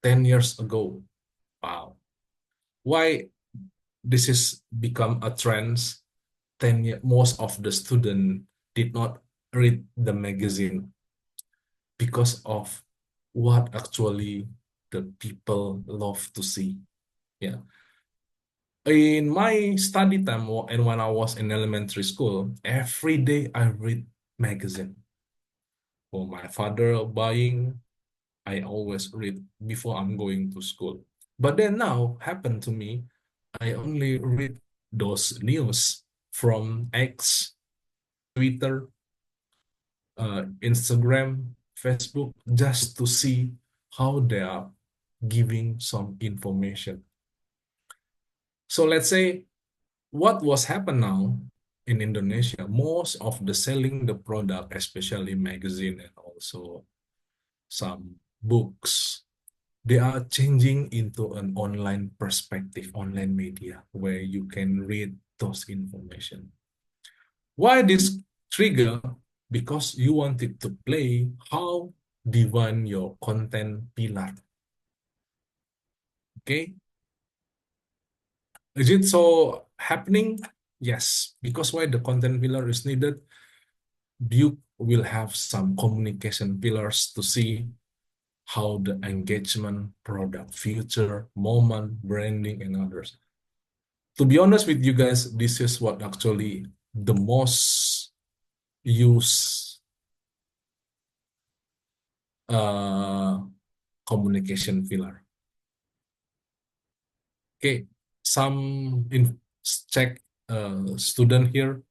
10 years ago. Wow. Why this is become a trend? 10 years, most of the student did not read the magazine because of what actually the people love to see. Yeah. In my study time and when I was in elementary school, every day I read magazine. For my father buying, I always read before I'm going to school. But then now happened to me, I only read those news from X, Twitter, Instagram, Facebook, just to see how they are giving some information. So let's say what was happen now in Indonesia, most of the selling the product, especially magazine and also some books, they are changing into an online perspective, online media, where you can read those information. Why this trigger? Because you wanted to play how divine your content pillar. Okay? Is it so happening? Yes. Because why the content pillar is needed? You will have some communication pillars to see how the engagement, product, future, moment, branding, and others. To be honest with you guys, this is what actually the most used uh, communication pillar. Okay, some check student here.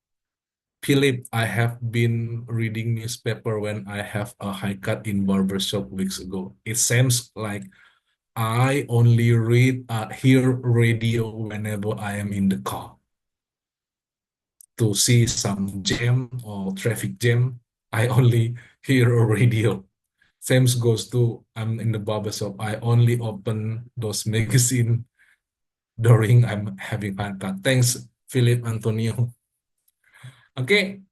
Philip, I have been reading newspaper when I have a haircut in barbershop weeks ago. It seems like I only hear radio whenever I am in the car. To see some jam or traffic jam, I only hear a radio. Same goes to I'm in the barber shop. I only open those magazine during I'm having haircut. Thanks, Philip Antonio. Okay,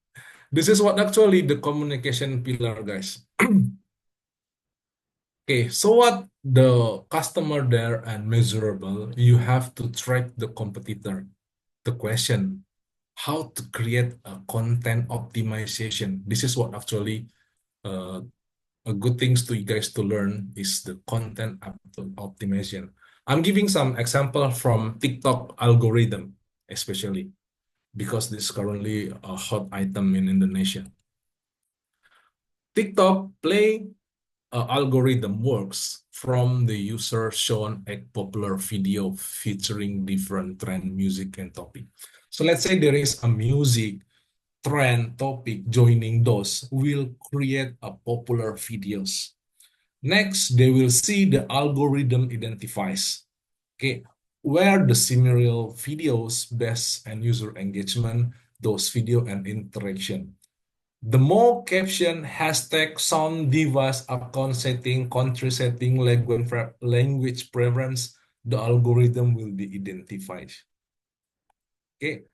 this is what actually the communication pillar, guys. Okay, so what the customer there and measurable, you have to track the competitor. The question, how to create a content optimization. This is what actually a good things to you guys to learn is the content optimization. I'm giving some example from TikTok algorithm, especially because this is currently a hot item in Indonesia. TikTok play algorithm works from the user shown a popular video featuring different trend music and topic. So let's say there is a music trend topic joining those will create a popular videos. Next, they will see the algorithm identifies, okay, where the similar videos best and user engagement, those video and interaction. The more caption, hashtag, sound, device, account setting, country setting, language preference, the algorithm will be identified. Okay.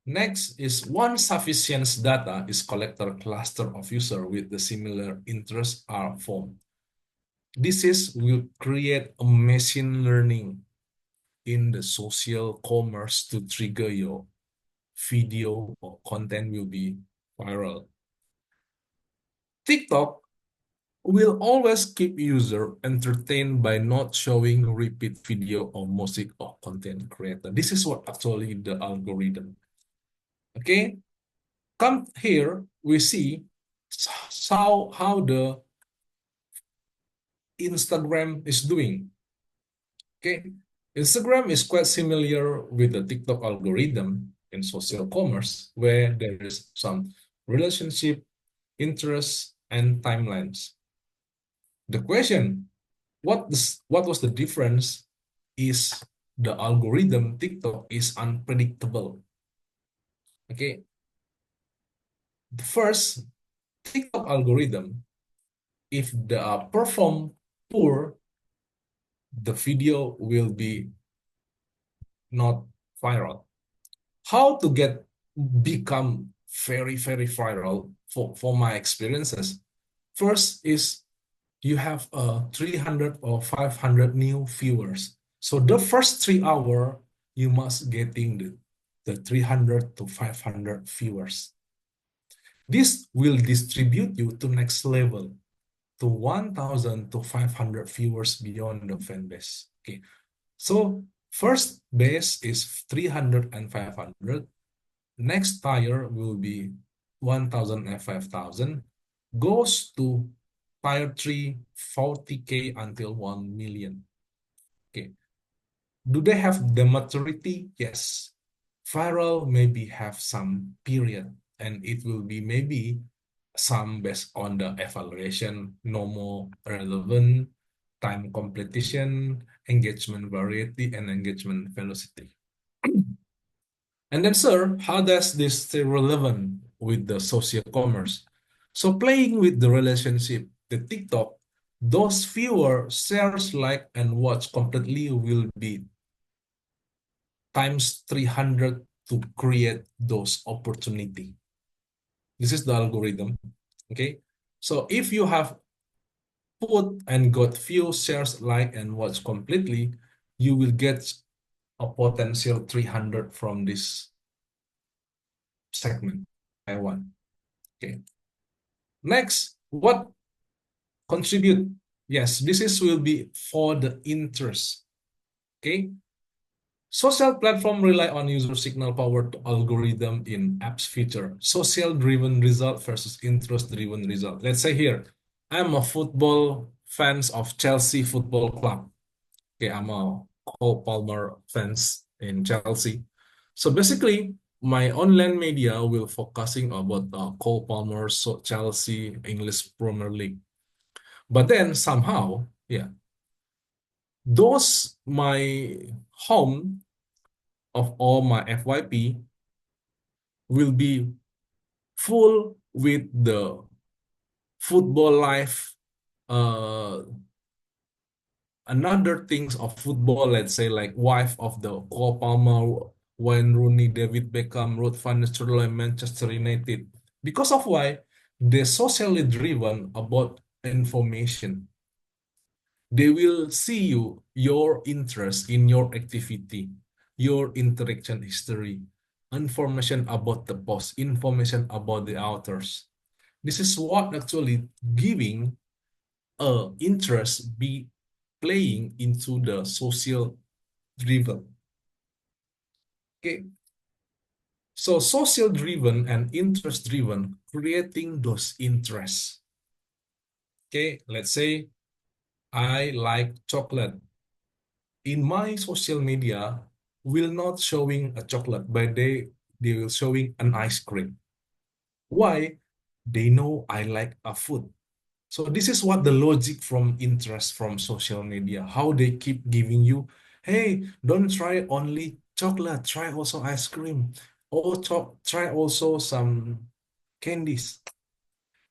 Next is one sufficient data is collector cluster of user with the similar interests are formed. This will create a machine learning in the social commerce to trigger your video or content will be viral. TikTok will always keep user entertained by not showing repeat video or music or content creator. This is what actually the algorithm. Okay, come here, we see how the Instagram is doing. Okay, Instagram is quite similar with the TikTok algorithm in social commerce, where there is some relationship, interests, and timelines. The question, what was the difference is the algorithm TikTok is unpredictable. Okay, the first TikTok algorithm, if the perform poor, the video will be not viral. How to become very viral for my experiences? First is you have 300 or 500 new viewers. So the first 3 hours, you must getting the 300 to 500 viewers. This will distribute you to next level, to 1,000 to 500 viewers beyond the fan base. Okay, so first base is 300 and 500. Next tier will be 1,000 and 5,000. Goes to tier 3, 40K until 1 million. Okay. Do they have the maturity? Yes. Viral maybe have some period, and it will be maybe some based on the evaluation, no more relevant, time competition, engagement variety, and engagement velocity. And then, sir, how does this stay relevant with the social commerce? So playing with the relationship, the TikTok, those fewer shares, like, and watch completely will be times 300 to create those opportunity. This is the algorithm, okay? So if you have put and got few shares, like, and watch completely, you will get a potential 300 from this segment, I want. Okay. Next, what contribute? Yes, will be for the interest. Okay. Social platform rely on user signal powered algorithm in apps feature. Social driven result versus interest driven result. Let's say here, I'm a football fans of Chelsea Football Club. Okay, I'm a Cole Palmer fans in Chelsea. So basically, my online media will focusing about Cole Palmer, so Chelsea, English Premier League. But then somehow, yeah, those my home of all my FYP will be full with the football life uh another things of football, let's say like wife of the Cole Palmer, Wayne Rooney, David Beckham, Ruud van Nistelrooy, Manchester United. Because of why? They're socially driven about information. They will see you, your interest in your activity, your interaction history, information about the post, information about the authors. This is what actually giving interest be playing into the social driven. Okay, so social driven and interest driven, creating those interests. Okay, let's say I like chocolate. In my social media, will not showing a chocolate, but they will showing an ice cream. Why? They know I like a food. So this is what the logic from interest from social media, how they keep giving you, hey, don't try only chocolate, try also ice cream, or try also some candies.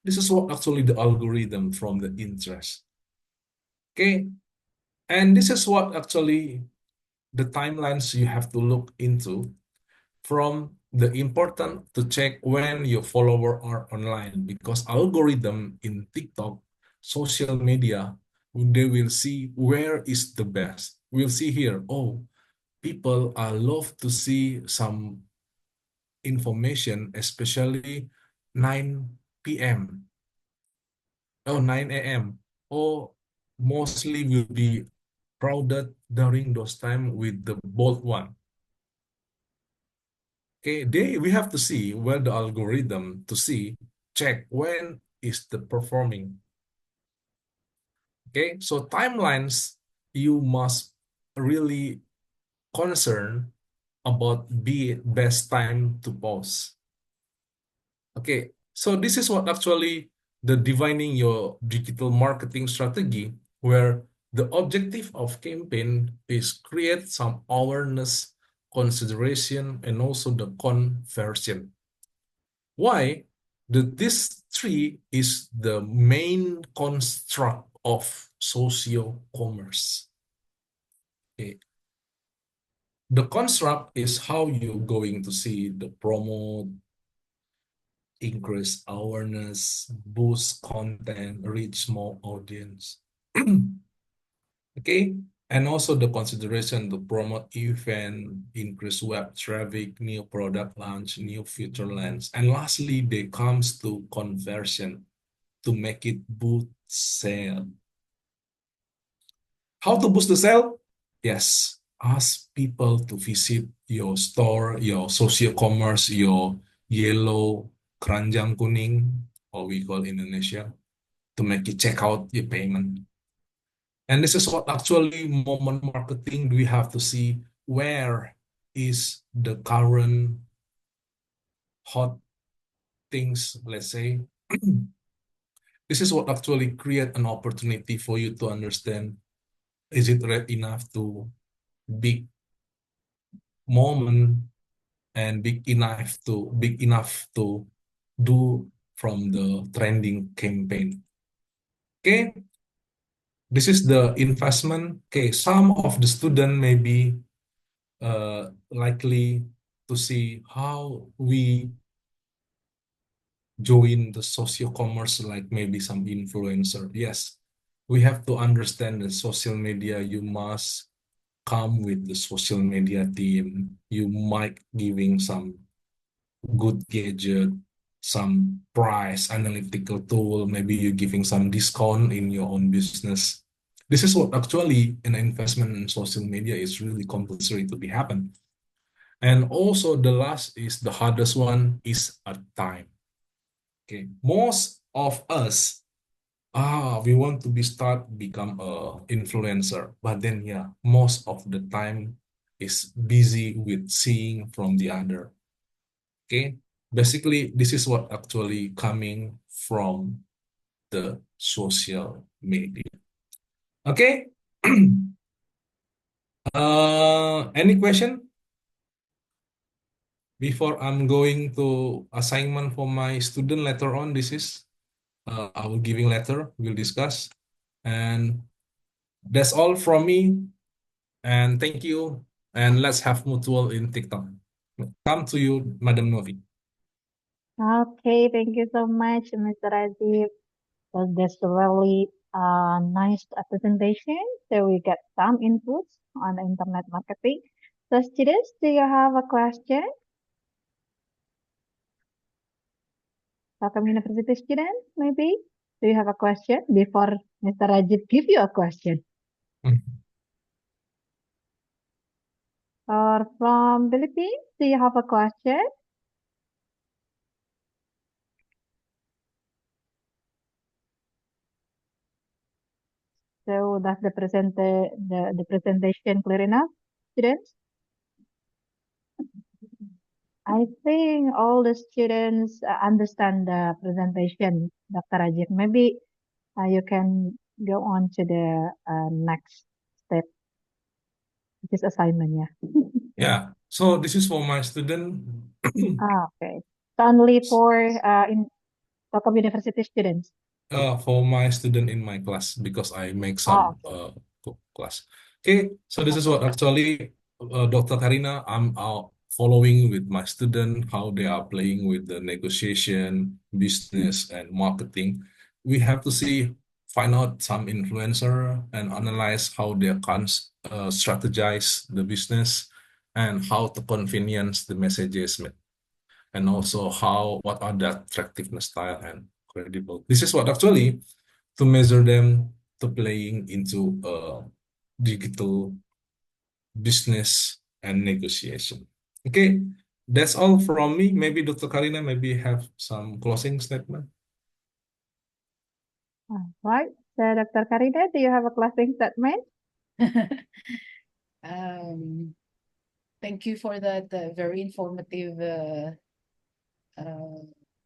This is what actually the algorithm from the interest. Okay, and this is what actually the timelines you have to look into from the important to check when your follower are online, because algorithm in TikTok, social media, they will see where is the best. We'll see here, oh, people love to see some information, especially 9 p.m. or 9 a.m. or mostly will be crowded during those time with the bold one. Okay, we have to see where the algorithm to see, check when is the performing. Okay, so timelines, you must really concern about be best time to post. Okay, so this is what actually the defining your digital marketing strategy, where the objective of campaign is create some awareness, consideration, and also the conversion. Why? This tree is the main construct of social commerce. Okay. The construct is how you're going to see the promote, increase awareness, boost content, reach more audience. Okay, and also the consideration to promote event, increase web traffic, new product launch, new feature launch, and lastly, they comes to conversion to make it boost sale. How to boost the sale? Yes, ask people to visit your store, your social commerce, your yellow keranjang kuning, or we call in Indonesia, to make it check out your payment. And this is what actually moment marketing we have to see where is the current hot things, let's say. This is what actually create an opportunity for you to understand, is it red enough to big moment and big enough to do from the trending campaign. Okay, this is the investment. Okay, some of the student may be likely to see how we join the social commerce, like maybe some influencer. Yes, we have to understand the social media. You must come with the social media team. You might giving some good gadget, some price analytical tool. Maybe you're giving some discount in your own business. This is what actually an investment in social media is really compulsory to be happen. And also the last is the hardest one is a time. Okay, most of us we want to become a influencer, but then yeah, most of the time is busy with seeing from the other. Okay, basically this is what actually coming from the social media. Okay. Any question before I'm going to assignment for my student later on? This is I will giving letter, we'll discuss. And that's all from me. And thank you. And let's have mutual in TikTok. Come to you, Madam Novi. Okay, thank you so much, Mr. Rajiv. So that's a really nice presentation. So we get some inputs on the internet marketing. So students, do you have a question? Telkom University students, maybe? Do you have a question before Mr. Rajiv give you a question? Or from Philippines, do you have a question? So does the presentation clear enough, students? I think all the students understand the presentation, Dr. Rajiv. Maybe you can go on to the next step, which is assignment, yeah. Yeah. So this is for my student. Okay. It's only for in Telkom University students. For my student in my class because I make Oh, some class. Okay, so this is what actually Dr. Karina, I'm following with my student how they are playing with the negotiation, business, and marketing. We have to find out some influencer and analyze how they can strategize the business and how to convenience the messages and also what are the attractiveness style and credible. This is what actually to measure them to playing into digital business and negotiation. Okay, that's all from me. Maybe Dr. Karina maybe have some closing statement. all right. So Dr. Karina, do you have a closing statement? Thank you for that very informative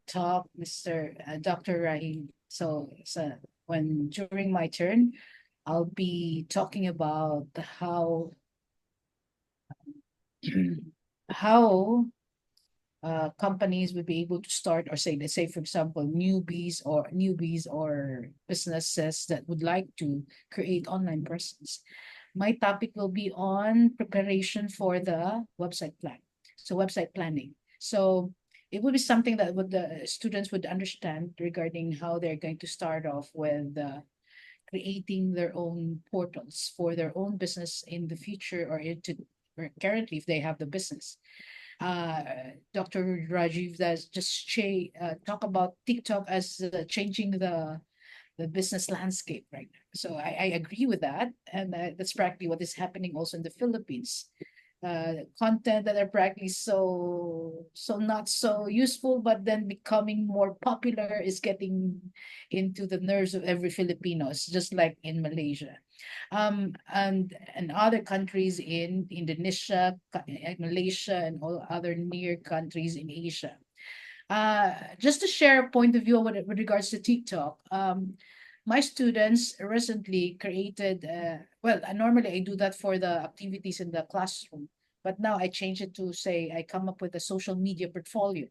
talk, Mr. Dr. Rahim. So when during my turn, I'll be talking about how how companies would be able to start or say, let's say, for example, newbies or businesses that would like to create online presence. My topic will be on preparation for the website plan. So website planning. So it would be something that the students would understand regarding how they're going to start off with creating their own portals for their own business in the future or currently if they have the business. Dr. Rajiv does just talk about TikTok as changing the business landscape right now. So I agree with that. And that's practically what is happening also in the Philippines. Content that are practically so not so useful, but then becoming more popular is getting into the nerves of every Filipino. It's just like in Malaysia. And other countries in Indonesia, Malaysia, and all other near countries in Asia. Just to share a point of view with regards to TikTok, my students recently created, normally I do that for the activities in the classroom, but now I change it to say I come up with a social media portfolio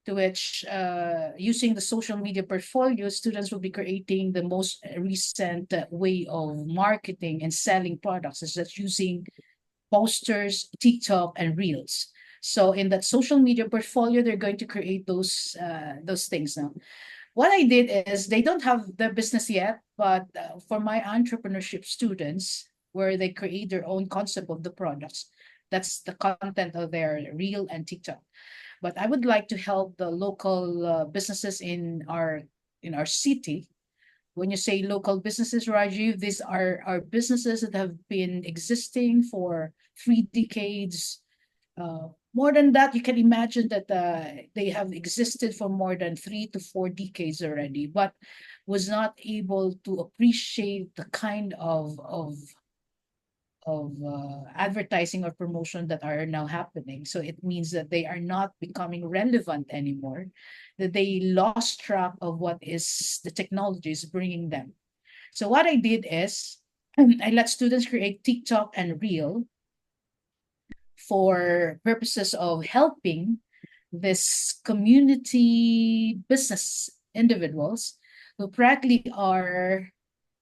to which using the social media portfolio, students will be creating the most recent way of marketing and selling products is that using posters, TikTok, and Reels. So in that social media portfolio, they're going to create those things now. What I did is they don't have their business yet, but for my entrepreneurship students, where they create their own concept of the products, that's the content of their Reel and TikTok. But I would like to help the local businesses in our city. When you say local businesses, Rajiv, these are businesses that have been existing for 3 decades. More than that, you can imagine that they have existed for more than 3 to 4 decades already, but was not able to appreciate the kind of advertising or promotion that are now happening. So it means that they are not becoming relevant anymore, that they lost track of what is the technology is bringing them. So what I did is I let students create TikTok and Reel for purposes of helping this community business individuals who practically are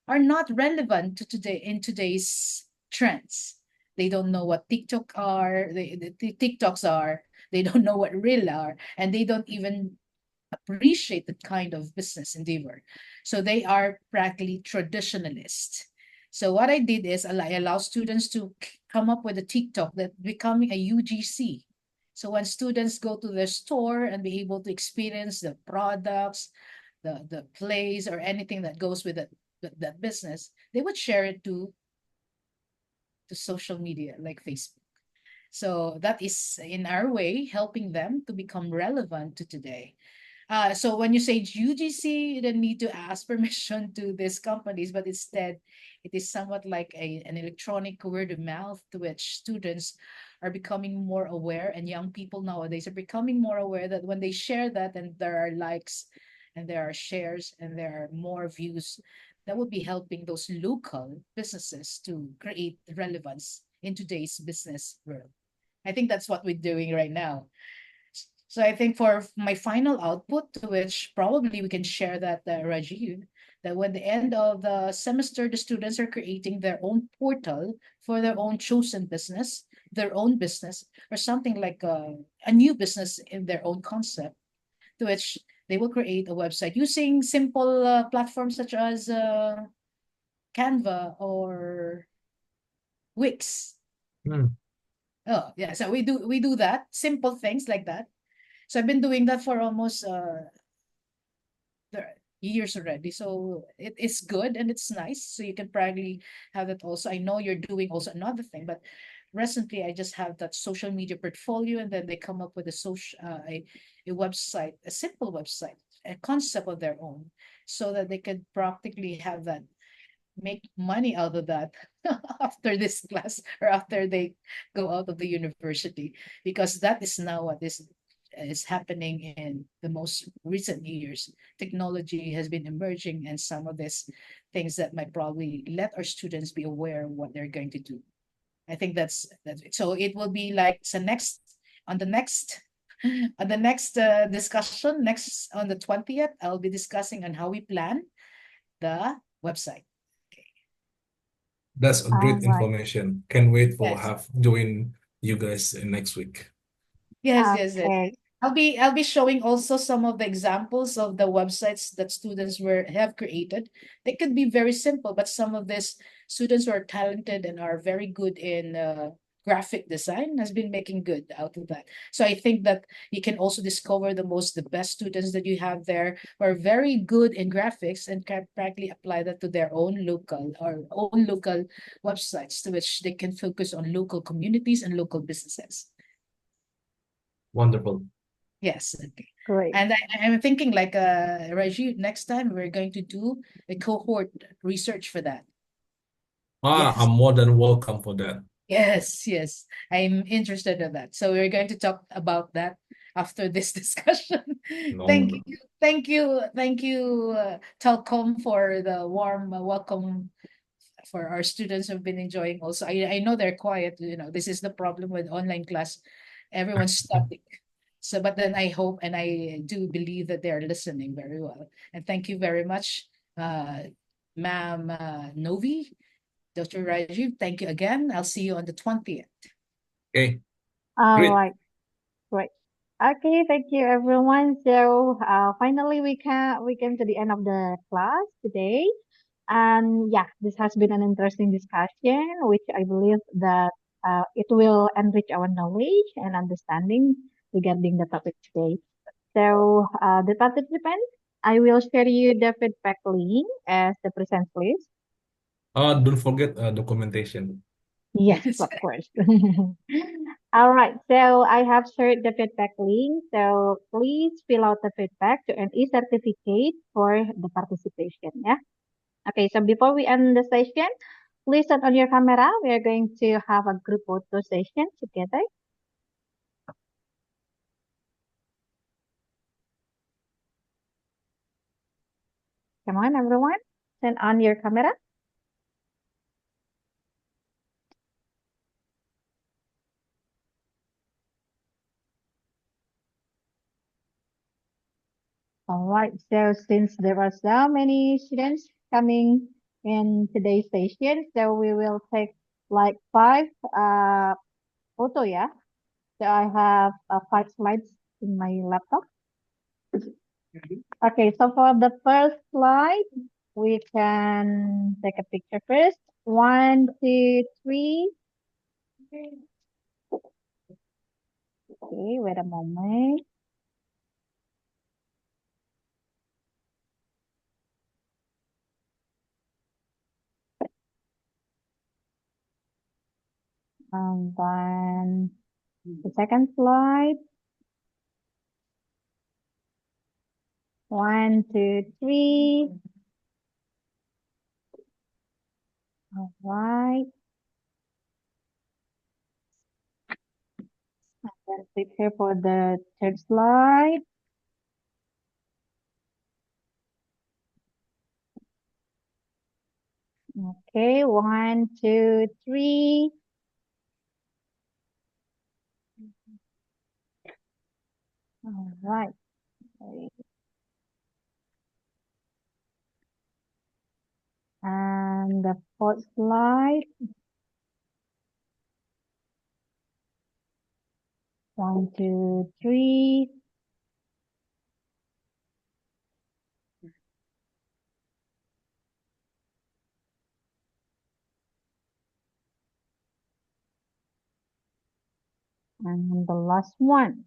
are not relevant to today in today's trends. They don't know what TikTok are, the TikToks are, they don't know what Reel are, and they don't even appreciate that kind of business endeavor. So they are practically traditionalist. So what I did is I allow students to come up with a TikTok that becoming a UGC. So when students go to their store and be able to experience the products, the plays or anything that goes with that business, they would share it to social media like Facebook. So that is in our way helping them to become relevant to today. So when you say UGC, you don't need to ask permission to these companies, but instead, it is somewhat like an electronic word of mouth to which students are becoming more aware, and young people nowadays are becoming more aware that when they share that and there are likes and there are shares and there are more views, that would be helping those local businesses to create relevance in today's business world. I think that's what we're doing right now. So I think for my final output, to which probably we can share that, Rajiv, that when the end of the semester, the students are creating their own portal for their own chosen business, their own business, or something like a new business in their own concept, to which they will create a website using simple platforms such as Canva or Wix. Hmm. Oh, yeah. So we do that, simple things like that. So I've been doing that for almost years already. So it's good and it's nice. So you can probably have that also. I know you're doing also another thing, but recently I just have that social media portfolio, and then they come up with a a website, a simple website, a concept of their own, so that they could practically have that make money out of that after this class or after they go out of the university, because that is now what is happening in the most recent years. Technology has been emerging, and some of these things that might probably let our students be aware of what they're going to do. I think that's it. So it will be like so next on the next on the next discussion next on the 20th, I'll be discussing on how we plan the website. That's a All great right. information. Can't wait for Yes. have join you guys in next week. Yes. Okay. I'll be showing also some of the examples of the websites that students were have created. They could be very simple, but some of these students who are talented and are very good in graphic design has been making good out of that. So I think that you can also discover the best students that you have there who are very good in graphics and can practically apply that to their own local websites to which they can focus on local communities and local businesses. Wonderful. Yes, okay. Great. And I'm thinking like Rajiv, next time we're going to do a cohort research for that. Yes, I'm more than welcome for that. yes. I'm interested in that. So we're going to talk about that after this discussion. No, Thank no. you, thank you, Telkom, for the warm welcome for our students who've been enjoying also. I know they're quiet, this is the problem with online class. Everyone's static. So, but then I hope and I do believe that they're listening very well. And thank you very much, Ma'am Novi, Dr. Rajiv. Thank you again. I'll see you on the 20th. Okay, All great. right. Great. Okay, thank you everyone. So finally we came to the end of the class today. And yeah, this has been an interesting discussion, which I believe that it will enrich our knowledge and understanding regarding the topic today. So the participants, I will share you the feedback link as the present list. Don't forget documentation. Yes, Yes. of course. All right, so I have shared the feedback link. So please fill out the feedback to an e-certificate for the participation. Yeah. Okay, so before we end the session, please turn on your camera. We are going to have a group photo session together. Come on, everyone. Turn on your camera. All right, so since there are so many students coming in today's session. So we will take like five photo, yeah. So I have five slides in my laptop. Okay, so for the first slide, we can take a picture first. 1, 2, 3. Okay, wait a moment. And then the second slide. 1, 2, 3. All right. And then prepare for the third slide. Okay, 1, 2, 3. All right. And the fourth slide. 1, 2, 3. And the last one.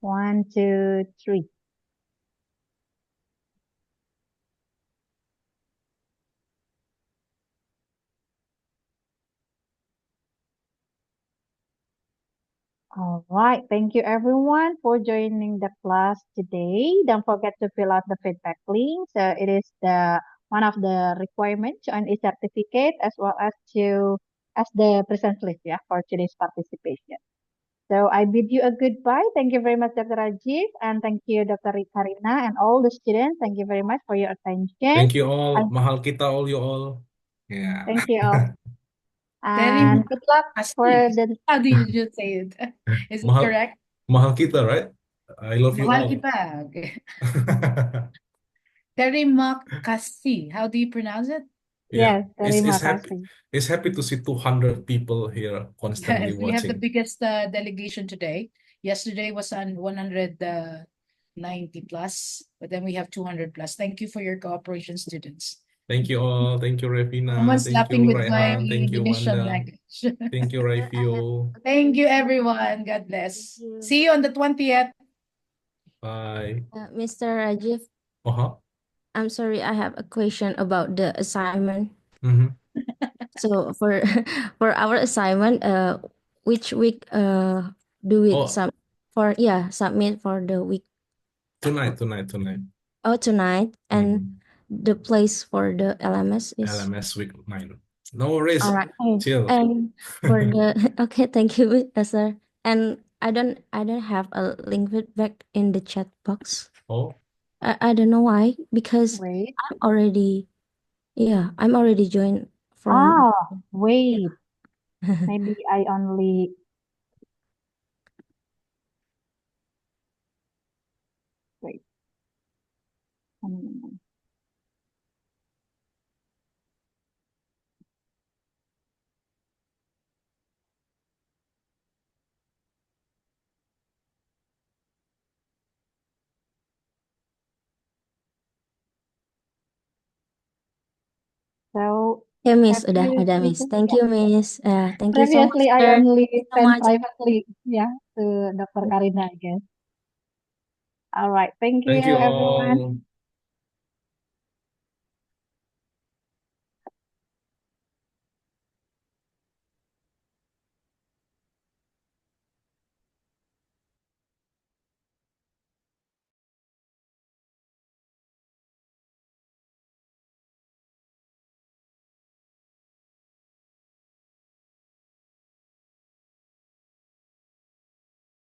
1, 2, 3. All right. Thank you everyone for joining the class today. Don't forget to fill out the feedback link. So it is the one of the requirements on a certificate as well as the present list, yeah, for today's participation. So I bid you a goodbye. Thank you very much, Dr. Rajiv, and thank you, Dr. Karina, and all the students. Thank you very much for your attention. Thank you all. And Mahal kita all you all. Yeah. thank you all. Very And good luck for Asif. the How do you just say it? Is it Mahal correct? mahal kita, right? I love you Mahal all. kita. Okay. Terima kasih. How do you pronounce it? Yeah. yes, terima kasih. It's happy to see 200 people here constantly Yes, we have the watching. biggest delegation today. Yesterday was on 190 plus, but then we have 200 plus. Thank you for your cooperation, students. Thank you all. Thank you, Revina. Someone's Thank laughing you, with my Rehan. Thank you, division Wanda. language. Thank you, Raifio. Thank you, everyone. God bless. Thank you. See you on the 20th. Bye. Mr. Rajiv, Uh-huh. I'm sorry, I have a question about the assignment. Mm-hmm. So for for our assignment, which week do we Oh. submit for the week? Tonight. Oh, tonight. And the place for the LMS is LMS week 9. No worries. all right. Chill. And for the okay, thank you, sir. And I don't have a link feedback in the chat box. Oh. I don't know why, because Wait. I'm already joined from Ah, wait. Maybe I only wait. So ya Miss, have you ada Miss. listened? Thank Yeah. you Miss. Thank you so much, Previously, I sir. only Thank you so sent much. privately, yeah, to Dr. Karina, I guess. All right. Thank you, Thank you everyone. all.